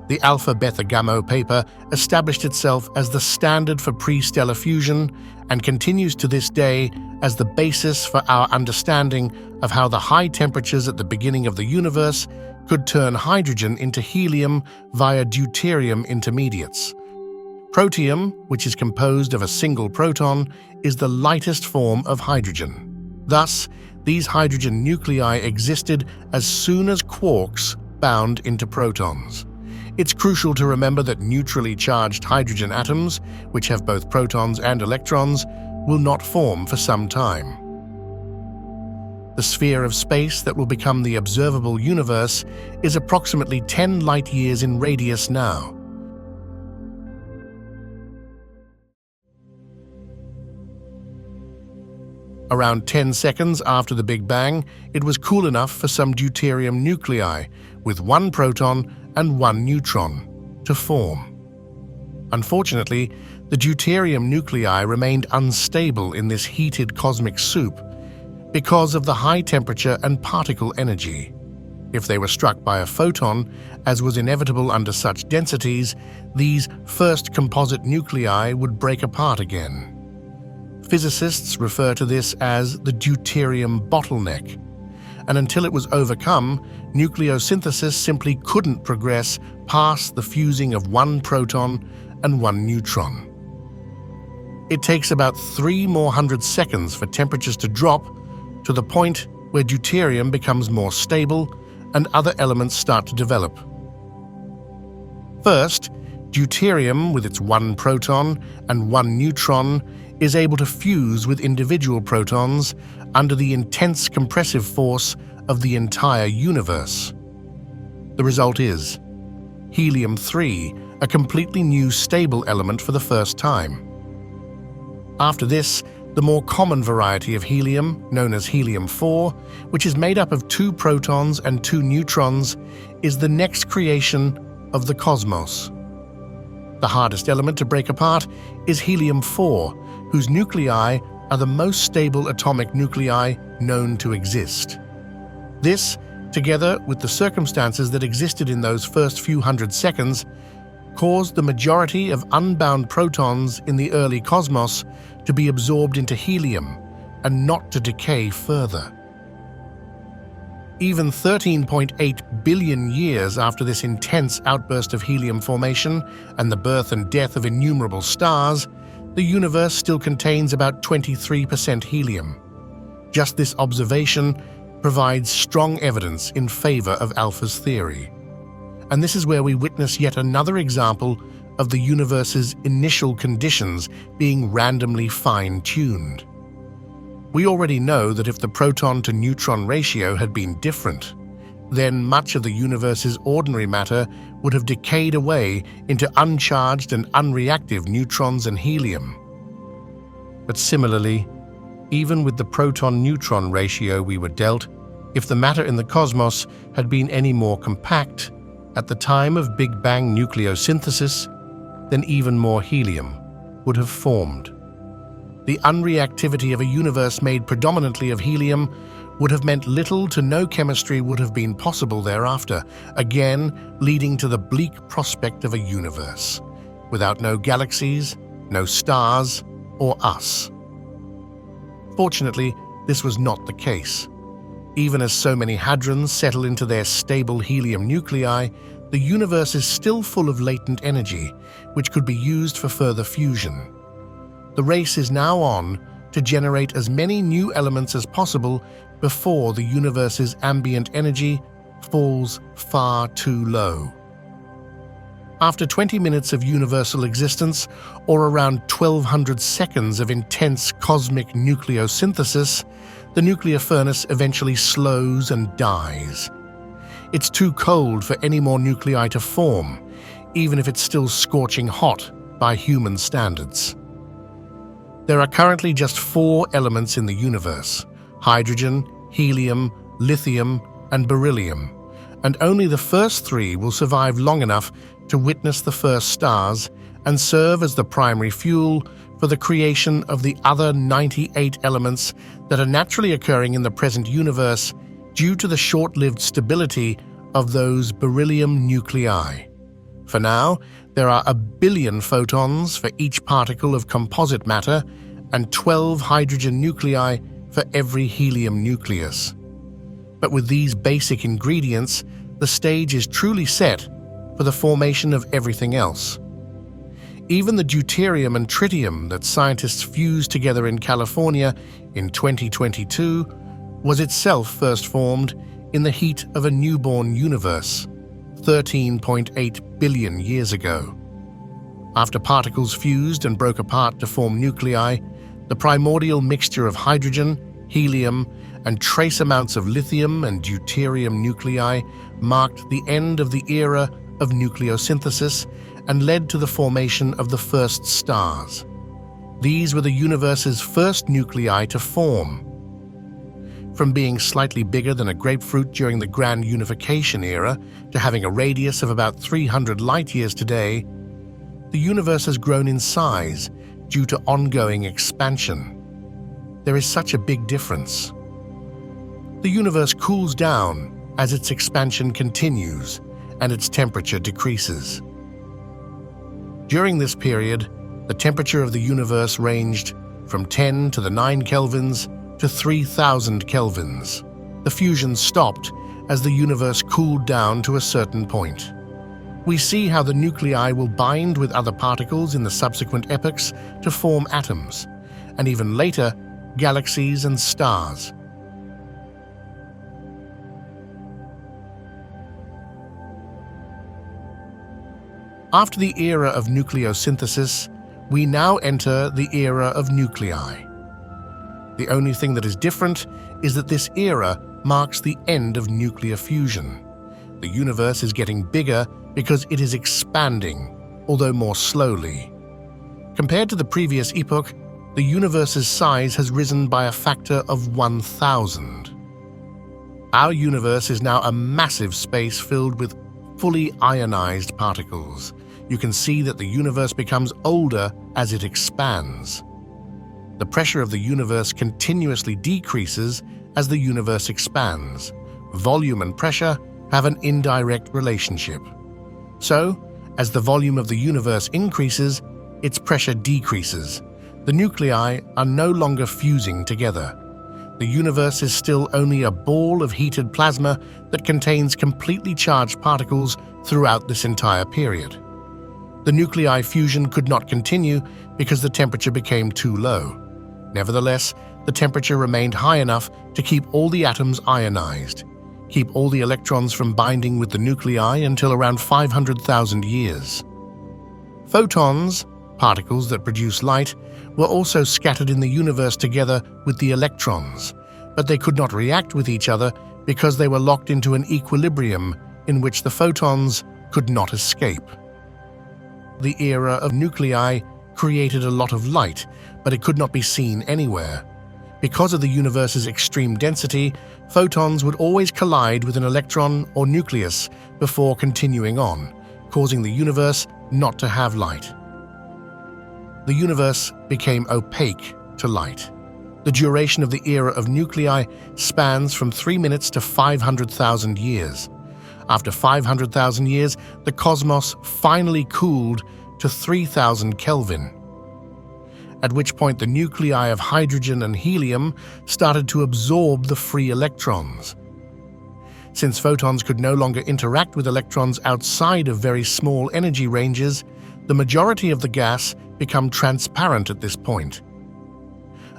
The Alpha-Beta-Gamow paper established itself as the standard for pre-stellar fusion and continues to this day as the basis for our understanding of how the high temperatures at the beginning of the universe could turn hydrogen into helium via deuterium intermediates. Protium, which is composed of a single proton, is the lightest form of hydrogen. Thus, these hydrogen nuclei existed as soon as quarks bound into protons. It's crucial to remember that neutrally charged hydrogen atoms, which have both protons and electrons, will not form for some time. The sphere of space that will become the observable universe is approximately 10 light-years in radius now. Around 10 seconds after the Big Bang, it was cool enough for some deuterium nuclei, with 1 proton and 1 neutron, to form. Unfortunately, the deuterium nuclei remained unstable in this heated cosmic soup because of the high temperature and particle energy. If they were struck by a photon, as was inevitable under such densities, these first composite nuclei would break apart again. Physicists refer to this as the deuterium bottleneck, and until it was overcome, nucleosynthesis simply couldn't progress past the fusing of 1 proton and 1 neutron. It takes about 3 more hundred seconds for temperatures to drop to the point where deuterium becomes more stable and other elements start to develop. First, Deuterium, with its one proton and one neutron, is able to fuse with individual protons under the intense compressive force of the entire universe. The result is helium-3, a completely new stable element for the first time. After this, the more common variety of helium, known as helium-4, which is made up of 2 protons and 2 neutrons, is the next creation of the cosmos. The hardest element to break apart is helium-4, whose nuclei are the most stable atomic nuclei known to exist. This, together with the circumstances that existed in those first few hundred seconds, caused the majority of unbound protons in the early cosmos to be absorbed into helium and not to decay further. Even 13.8 billion years after this intense outburst of helium formation and the birth and death of innumerable stars, the universe still contains about 23% helium. Just this observation provides strong evidence in favor of Alpha's theory. And this is where we witness yet another example of the universe's initial conditions being randomly fine-tuned. We already know that if the proton-to-neutron ratio had been different, then much of the universe's ordinary matter would have decayed away into uncharged and unreactive neutrons and helium. But similarly, even with the proton-neutron ratio we were dealt, if the matter in the cosmos had been any more compact at the time of Big Bang nucleosynthesis, then even more helium would have formed. The unreactivity of a universe made predominantly of helium would have meant little to no chemistry would have been possible thereafter, again leading to the bleak prospect of a universe without no galaxies, no stars, or us. Fortunately, this was not the case. Even as so many hadrons settle into their stable helium nuclei, the universe is still full of latent energy, which could be used for further fusion. The race is now on to generate as many new elements as possible before the universe's ambient energy falls far too low. After 20 minutes of universal existence, or around 1200 seconds of intense cosmic nucleosynthesis, the nuclear furnace eventually slows and dies. It's too cold for any more nuclei to form, even if it's still scorching hot by human standards. There are currently just 4 elements in the universe: hydrogen, helium, lithium, and beryllium, and only the first 3 will survive long enough to witness the first stars and serve as the primary fuel for the creation of the other 98 elements that are naturally occurring in the present universe due to the short-lived stability of those beryllium nuclei. For now, there are 1 billion photons for each particle of composite matter and 12 hydrogen nuclei for every helium nucleus. But with these basic ingredients, the stage is truly set for the formation of everything else. Even the deuterium and tritium that scientists fused together in California in 2022 was itself first formed in the heat of a newborn universe, 13.8 billion years ago. After particles fused and broke apart to form nuclei, the primordial mixture of hydrogen, helium, and trace amounts of lithium and deuterium nuclei marked the end of the era of nucleosynthesis and led to the formation of the first stars. These were the universe's first nuclei to form. From being slightly bigger than a grapefruit during the Grand Unification Era to having a radius of about 300 light-years today, the universe has grown in size due to ongoing expansion. There is such a big difference. The universe cools down as its expansion continues and its temperature decreases. During this period, the temperature of the universe ranged from 10 to the 9 kelvins to 3000 kelvins. The fusion stopped as the universe cooled down to a certain point. We see how the nuclei will bind with other particles in the subsequent epochs to form atoms, and even later, galaxies and stars. After the era of nucleosynthesis, we now enter the era of nuclei. The only thing that is different is that this era marks the end of nuclear fusion. The universe is getting bigger because it is expanding, although more slowly. Compared to the previous epoch, the universe's size has risen by a factor of 1,000. Our universe is now a massive space filled with fully ionized particles. You can see that the universe becomes older as it expands. The pressure of the universe continuously decreases as the universe expands. Volume and pressure have an indirect relationship. So, as the volume of the universe increases, its pressure decreases. The nuclei are no longer fusing together. The universe is still only a ball of heated plasma that contains completely charged particles throughout this entire period. The nuclei fusion could not continue because the temperature became too low. Nevertheless, the temperature remained high enough to keep all the atoms ionized, keep all the electrons from binding with the nuclei until around 500,000 years. Photons, particles that produce light, were also scattered in the universe together with the electrons, but they could not react with each other because they were locked into an equilibrium in which the photons could not escape. The era of nuclei created a lot of light, but it could not be seen anywhere. Because of the universe's extreme density, photons would always collide with an electron or nucleus before continuing on, causing the universe not to have light. The universe became opaque to light. The duration of the era of nuclei spans from 3 minutes to 500,000 years. After 500,000 years, the cosmos finally cooled to 3,000 Kelvin, at which point the nuclei of hydrogen and helium started to absorb the free electrons. Since photons could no longer interact with electrons outside of very small energy ranges, the majority of the gas become transparent at this point,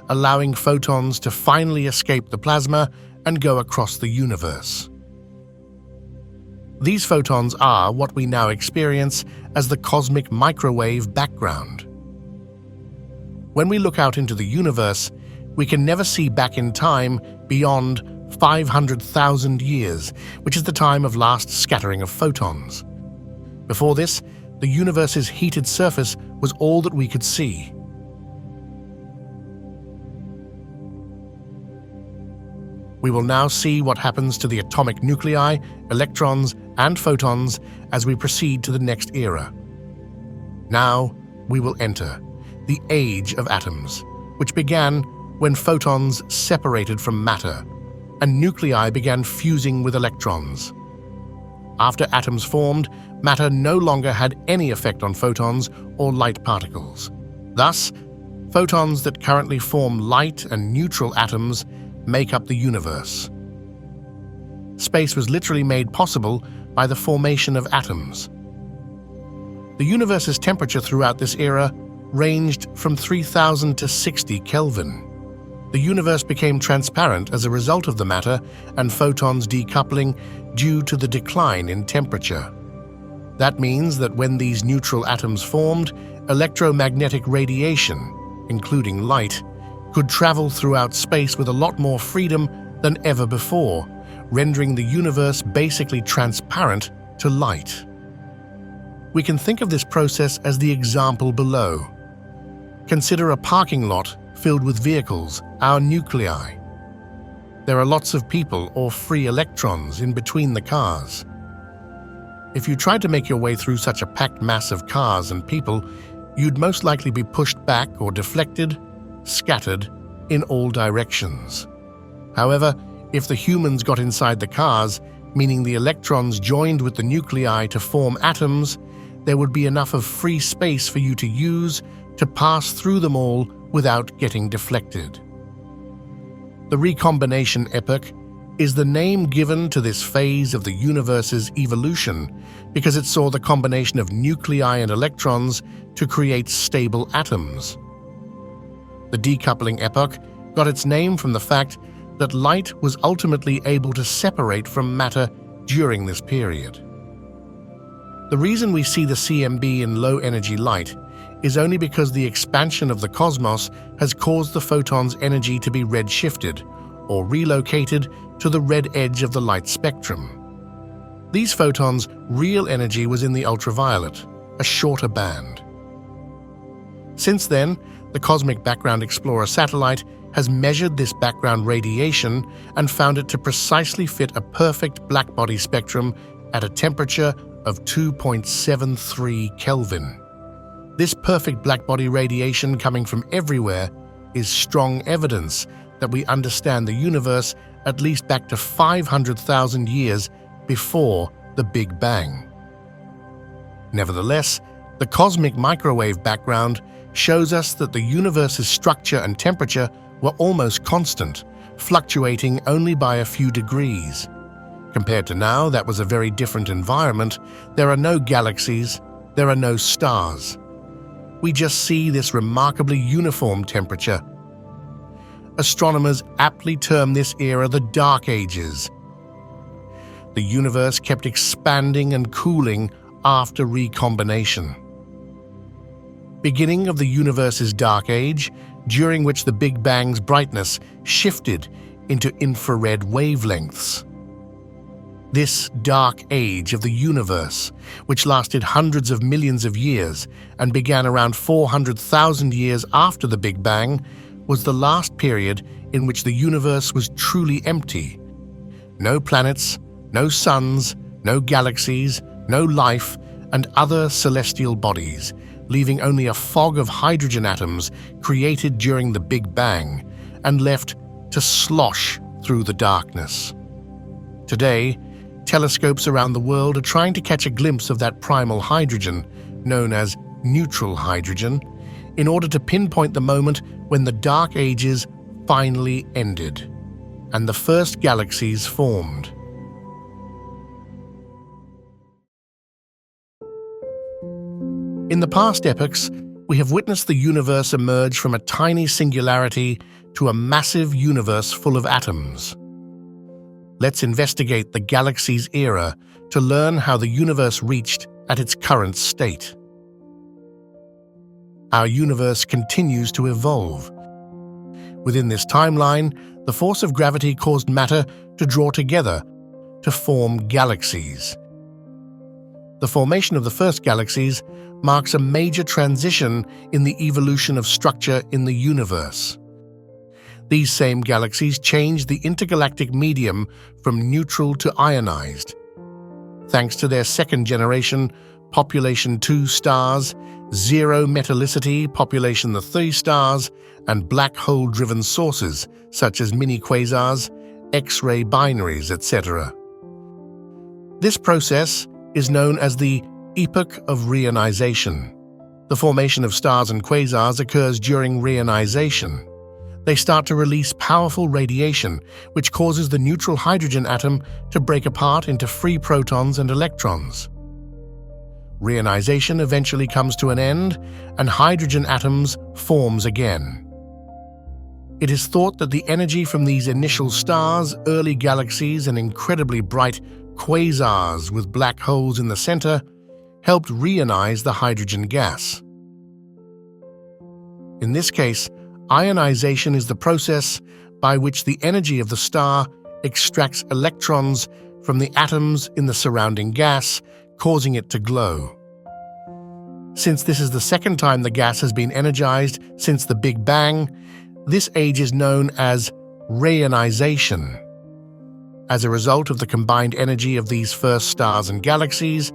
allowing photons to finally escape the plasma and go across the universe. These photons are what we now experience as the cosmic microwave background. When we look out into the universe, we can never see back in time beyond 500,000 years, which is the time of last scattering of photons. Before this, the universe's heated surface was all that we could see. We will now see what happens to the atomic nuclei, electrons, and photons as we proceed to the next era. Now, we will enter the age of atoms, which began when photons separated from matter, and nuclei began fusing with electrons. After atoms formed, matter no longer had any effect on photons or light particles. Thus, photons that currently form light and neutral atoms make up the universe. Space was literally made possible by the formation of atoms. The universe's temperature throughout this era ranged from 3,000 to 60 Kelvin. The universe became transparent as a result of the matter and photons decoupling due to the decline in temperature. That means that when these neutral atoms formed, electromagnetic radiation, including light, could travel throughout space with a lot more freedom than ever before, rendering the universe basically transparent to light. We can think of this process as the example below. Consider a parking lot filled with vehicles, our nuclei. There are lots of people or free electrons in between the cars. If you tried to make your way through such a packed mass of cars and people, you'd most likely be pushed back or deflected, scattered in all directions. However, if the humans got inside the cars, meaning the electrons joined with the nuclei to form atoms, there would be enough of free space for you to use to pass through them all without getting deflected. The recombination epoch is the name given to this phase of the universe's evolution because it saw the combination of nuclei and electrons to create stable atoms. The decoupling epoch got its name from the fact that light was ultimately able to separate from matter during this period. The reason we see the CMB in low-energy light is only because the expansion of the cosmos has caused the photon's energy to be redshifted, or relocated to the red edge of the light spectrum. These photons' real energy was in the ultraviolet, a shorter band. Since then, the Cosmic Background Explorer satellite has measured this background radiation and found it to precisely fit a perfect blackbody spectrum at a temperature of 2.73 Kelvin. This perfect blackbody radiation coming from everywhere is strong evidence that we understand the universe at least back to 500,000 years before the Big Bang. Nevertheless, the cosmic microwave background shows us that the universe's structure and temperature were almost constant, fluctuating only by a few degrees. Compared to now, that was a very different environment. There are no galaxies, there are no stars. We just see this remarkably uniform temperature. Astronomers aptly term this era the Dark Ages. The universe kept expanding and cooling after recombination. Beginning of the universe's dark age, during which the Big Bang's brightness shifted into infrared wavelengths. This dark age of the universe, which lasted hundreds of millions of years and began around 400,000 years after the Big Bang, was the last period in which the universe was truly empty. No planets, no suns, no galaxies, no life, and other celestial bodies, leaving only a fog of hydrogen atoms created during the Big Bang and left to slosh through the darkness. Today, telescopes around the world are trying to catch a glimpse of that primal hydrogen, known as neutral hydrogen, in order to pinpoint the moment when the Dark Ages finally ended and the first galaxies formed. In the past epochs, we have witnessed the universe emerge from a tiny singularity to a massive universe full of atoms. Let's investigate the Galaxies era to learn how the universe reached at its current state. Our universe continues to evolve. Within this timeline, the force of gravity caused matter to draw together to form galaxies. The formation of the first galaxies marks a major transition in the evolution of structure in the universe. These same galaxies changed the intergalactic medium from neutral to ionized. Thanks to their second generation, population 2 stars, zero metallicity, population 3 stars, and black hole-driven sources such as mini-quasars, X-ray binaries, etc. This process is known as the epoch of reionization. The formation of stars and quasars occurs during reionization. They start to release powerful radiation, which causes the neutral hydrogen atom to break apart into free protons and electrons. Reionization eventually comes to an end, and hydrogen atoms forms again. It is thought that the energy from these initial stars, early galaxies, and incredibly bright quasars with black holes in the center helped reionize the hydrogen gas. In this case, ionization is the process by which the energy of the star extracts electrons from the atoms in the surrounding gas, causing it to glow. Since this is the second time the gas has been energized since the Big Bang, this age is known as reionization. As a result of the combined energy of these first stars and galaxies,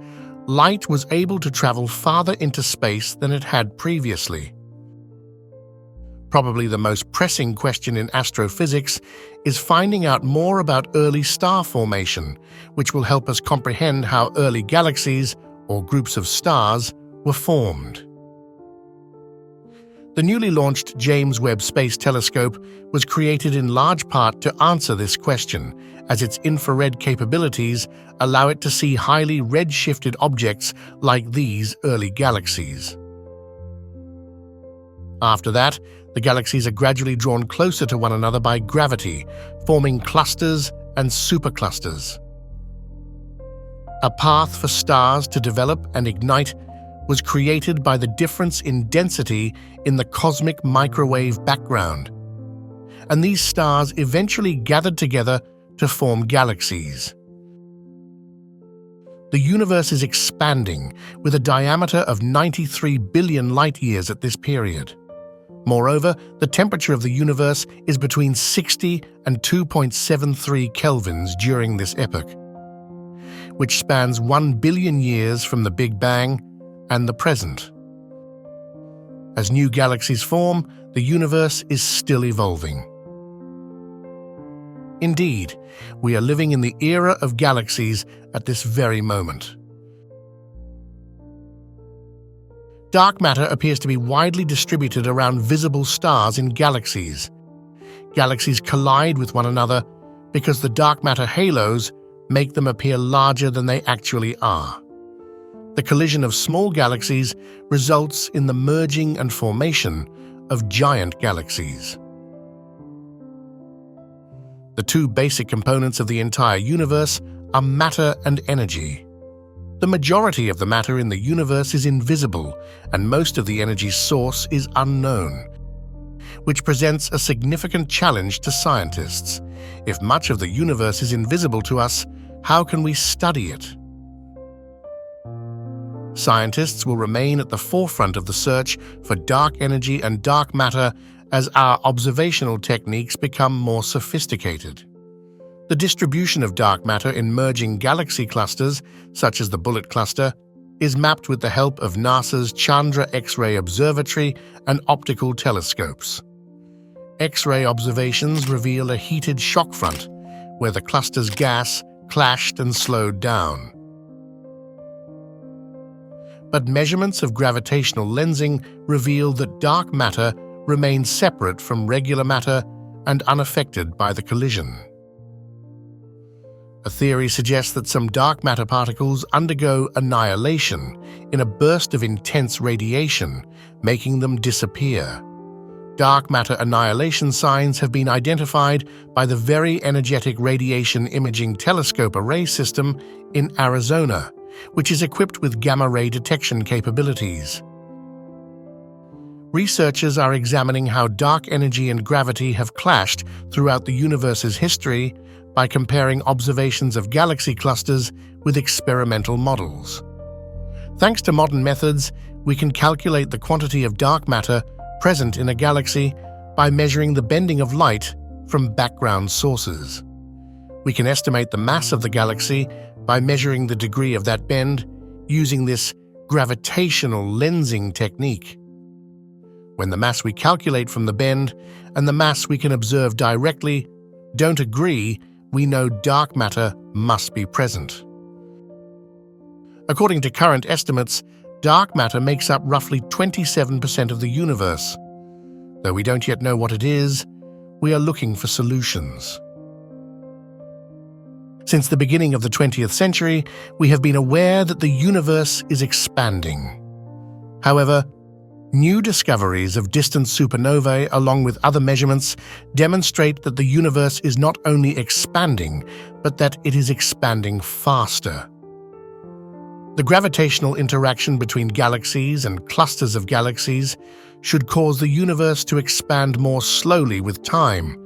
light was able to travel farther into space than it had previously. Probably the most pressing question in astrophysics is finding out more about early star formation, which will help us comprehend how early galaxies, or groups of stars, were formed. The newly launched James Webb Space Telescope was created in large part to answer this question, as its infrared capabilities allow it to see highly red-shifted objects like these early galaxies. After that, the galaxies are gradually drawn closer to one another by gravity, forming clusters and superclusters. A path for stars to develop and ignite was created by the difference in density in the cosmic microwave background, and these stars eventually gathered together to form galaxies. The universe is expanding with a diameter of 93 billion light-years at this period. Moreover, the temperature of the universe is between 60 and 2.73 kelvins during this epoch, which spans 1 billion years from the Big Bang and the present. As new galaxies form, the universe is still evolving. Indeed, we are living in the era of galaxies at this very moment. Dark matter appears to be widely distributed around visible stars in galaxies. Galaxies collide with one another because the dark matter halos make them appear larger than they actually are. The collision of small galaxies results in the merging and formation of giant galaxies. The two basic components of the entire universe are matter and energy. The majority of the matter in the universe is invisible, and most of the energy source is unknown, which presents a significant challenge to scientists. If much of the universe is invisible to us, how can we study it? Scientists will remain at the forefront of the search for dark energy and dark matter as our observational techniques become more sophisticated. The distribution of dark matter in merging galaxy clusters, such as the Bullet Cluster, is mapped with the help of NASA's Chandra X-ray Observatory and optical telescopes. X-ray observations reveal a heated shock front, where the cluster's gas clashed and slowed down. But measurements of gravitational lensing reveal that dark matter remains separate from regular matter and unaffected by the collision. A theory suggests that some dark matter particles undergo annihilation in a burst of intense radiation, making them disappear. Dark matter annihilation signs have been identified by the Very Energetic Radiation Imaging Telescope Array System in Arizona, which is equipped with gamma-ray detection capabilities. Researchers are examining how dark energy and gravity have clashed throughout the universe's history by comparing observations of galaxy clusters with experimental models. Thanks to modern methods, we can calculate the quantity of dark matter present in a galaxy by measuring the bending of light from background sources. We can estimate the mass of the galaxy by measuring the degree of that bend using this gravitational lensing technique. When the mass we calculate from the bend and the mass we can observe directly don't agree, we know dark matter must be present. According to current estimates, dark matter makes up roughly 27% of the universe. Though we don't yet know what it is, we are looking for solutions. Since the beginning of the 20th century, we have been aware that the universe is expanding. However, new discoveries of distant supernovae, along with other measurements, demonstrate that the universe is not only expanding, but that it is expanding faster. The gravitational interaction between galaxies and clusters of galaxies should cause the universe to expand more slowly with time.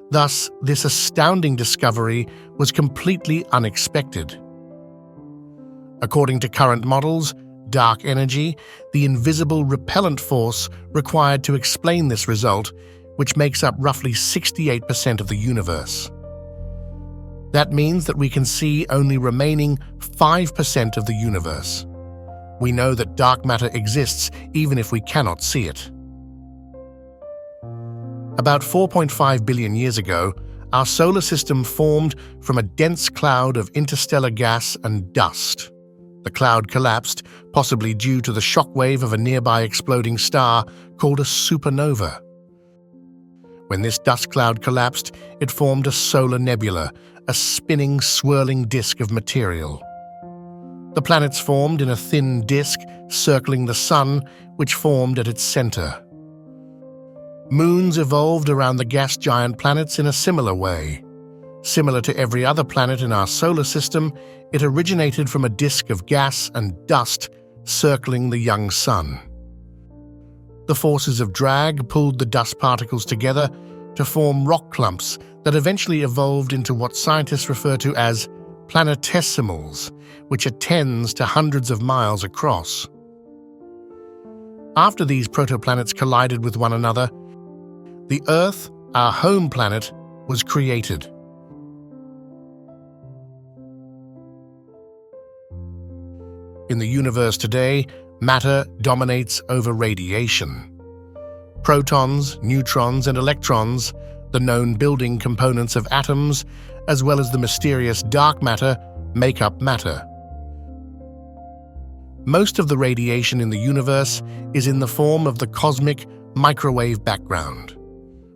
Thus, this astounding discovery was completely unexpected. According to current models, dark energy, the invisible repellent force required to explain this result, which makes up roughly 68% of the universe. That means that we can see only remaining 5% of the universe. We know that dark matter exists even if we cannot see it. About 4.5 billion years ago, our solar system formed from a dense cloud of interstellar gas and dust. The cloud collapsed, possibly due to the shock wave of a nearby exploding star called a supernova. When this dust cloud collapsed, it formed a solar nebula, a spinning, swirling disk of material. The planets formed in a thin disk circling the Sun, which formed at its center. Moons evolved around the gas giant planets in a similar way. Similar to every other planet in our solar system, it originated from a disk of gas and dust circling the young sun. The forces of drag pulled the dust particles together to form rock clumps that eventually evolved into what scientists refer to as planetesimals, which are tens to hundreds of miles across. After these protoplanets collided with one another, the Earth, our home planet, was created. In the universe today, matter dominates over radiation. Protons, neutrons, and electrons, the known building components of atoms, as well as the mysterious dark matter, make up matter. Most of the radiation in the universe is in the form of the cosmic microwave background.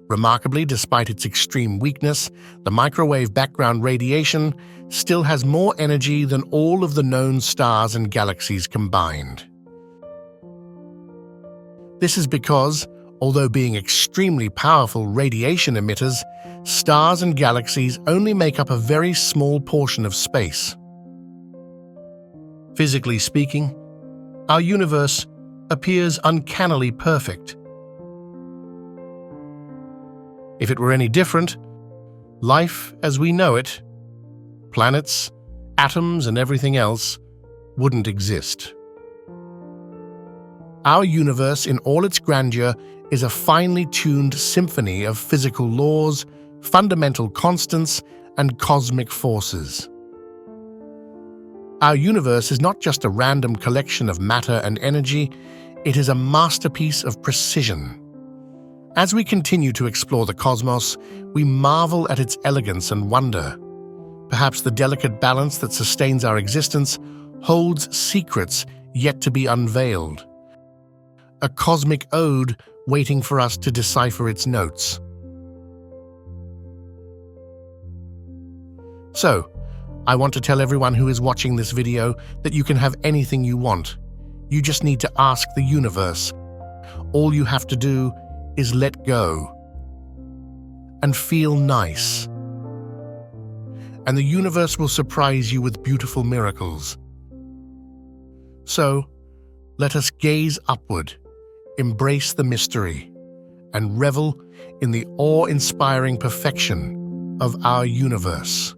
Remarkably, despite its extreme weakness, the microwave background radiation still has more energy than all of the known stars and galaxies combined. This is because, although being extremely powerful radiation emitters, stars and galaxies only make up a very small portion of space. Physically speaking, our universe appears uncannily perfect. If it were any different, life as we know it, planets, atoms, and everything else, wouldn't exist. Our universe in all its grandeur is a finely tuned symphony of physical laws, fundamental constants, and cosmic forces. Our universe is not just a random collection of matter and energy, it is a masterpiece of precision. As we continue to explore the cosmos, we marvel at its elegance and wonder. Perhaps the delicate balance that sustains our existence holds secrets yet to be unveiled. A cosmic ode waiting for us to decipher its notes. So, I want to tell everyone who is watching this video that you can have anything you want. You just need to ask the universe. All you have to do is let go and feel nice. And the universe will surprise you with beautiful miracles. So, let us gaze upward, embrace the mystery, and revel in the awe-inspiring perfection of our universe.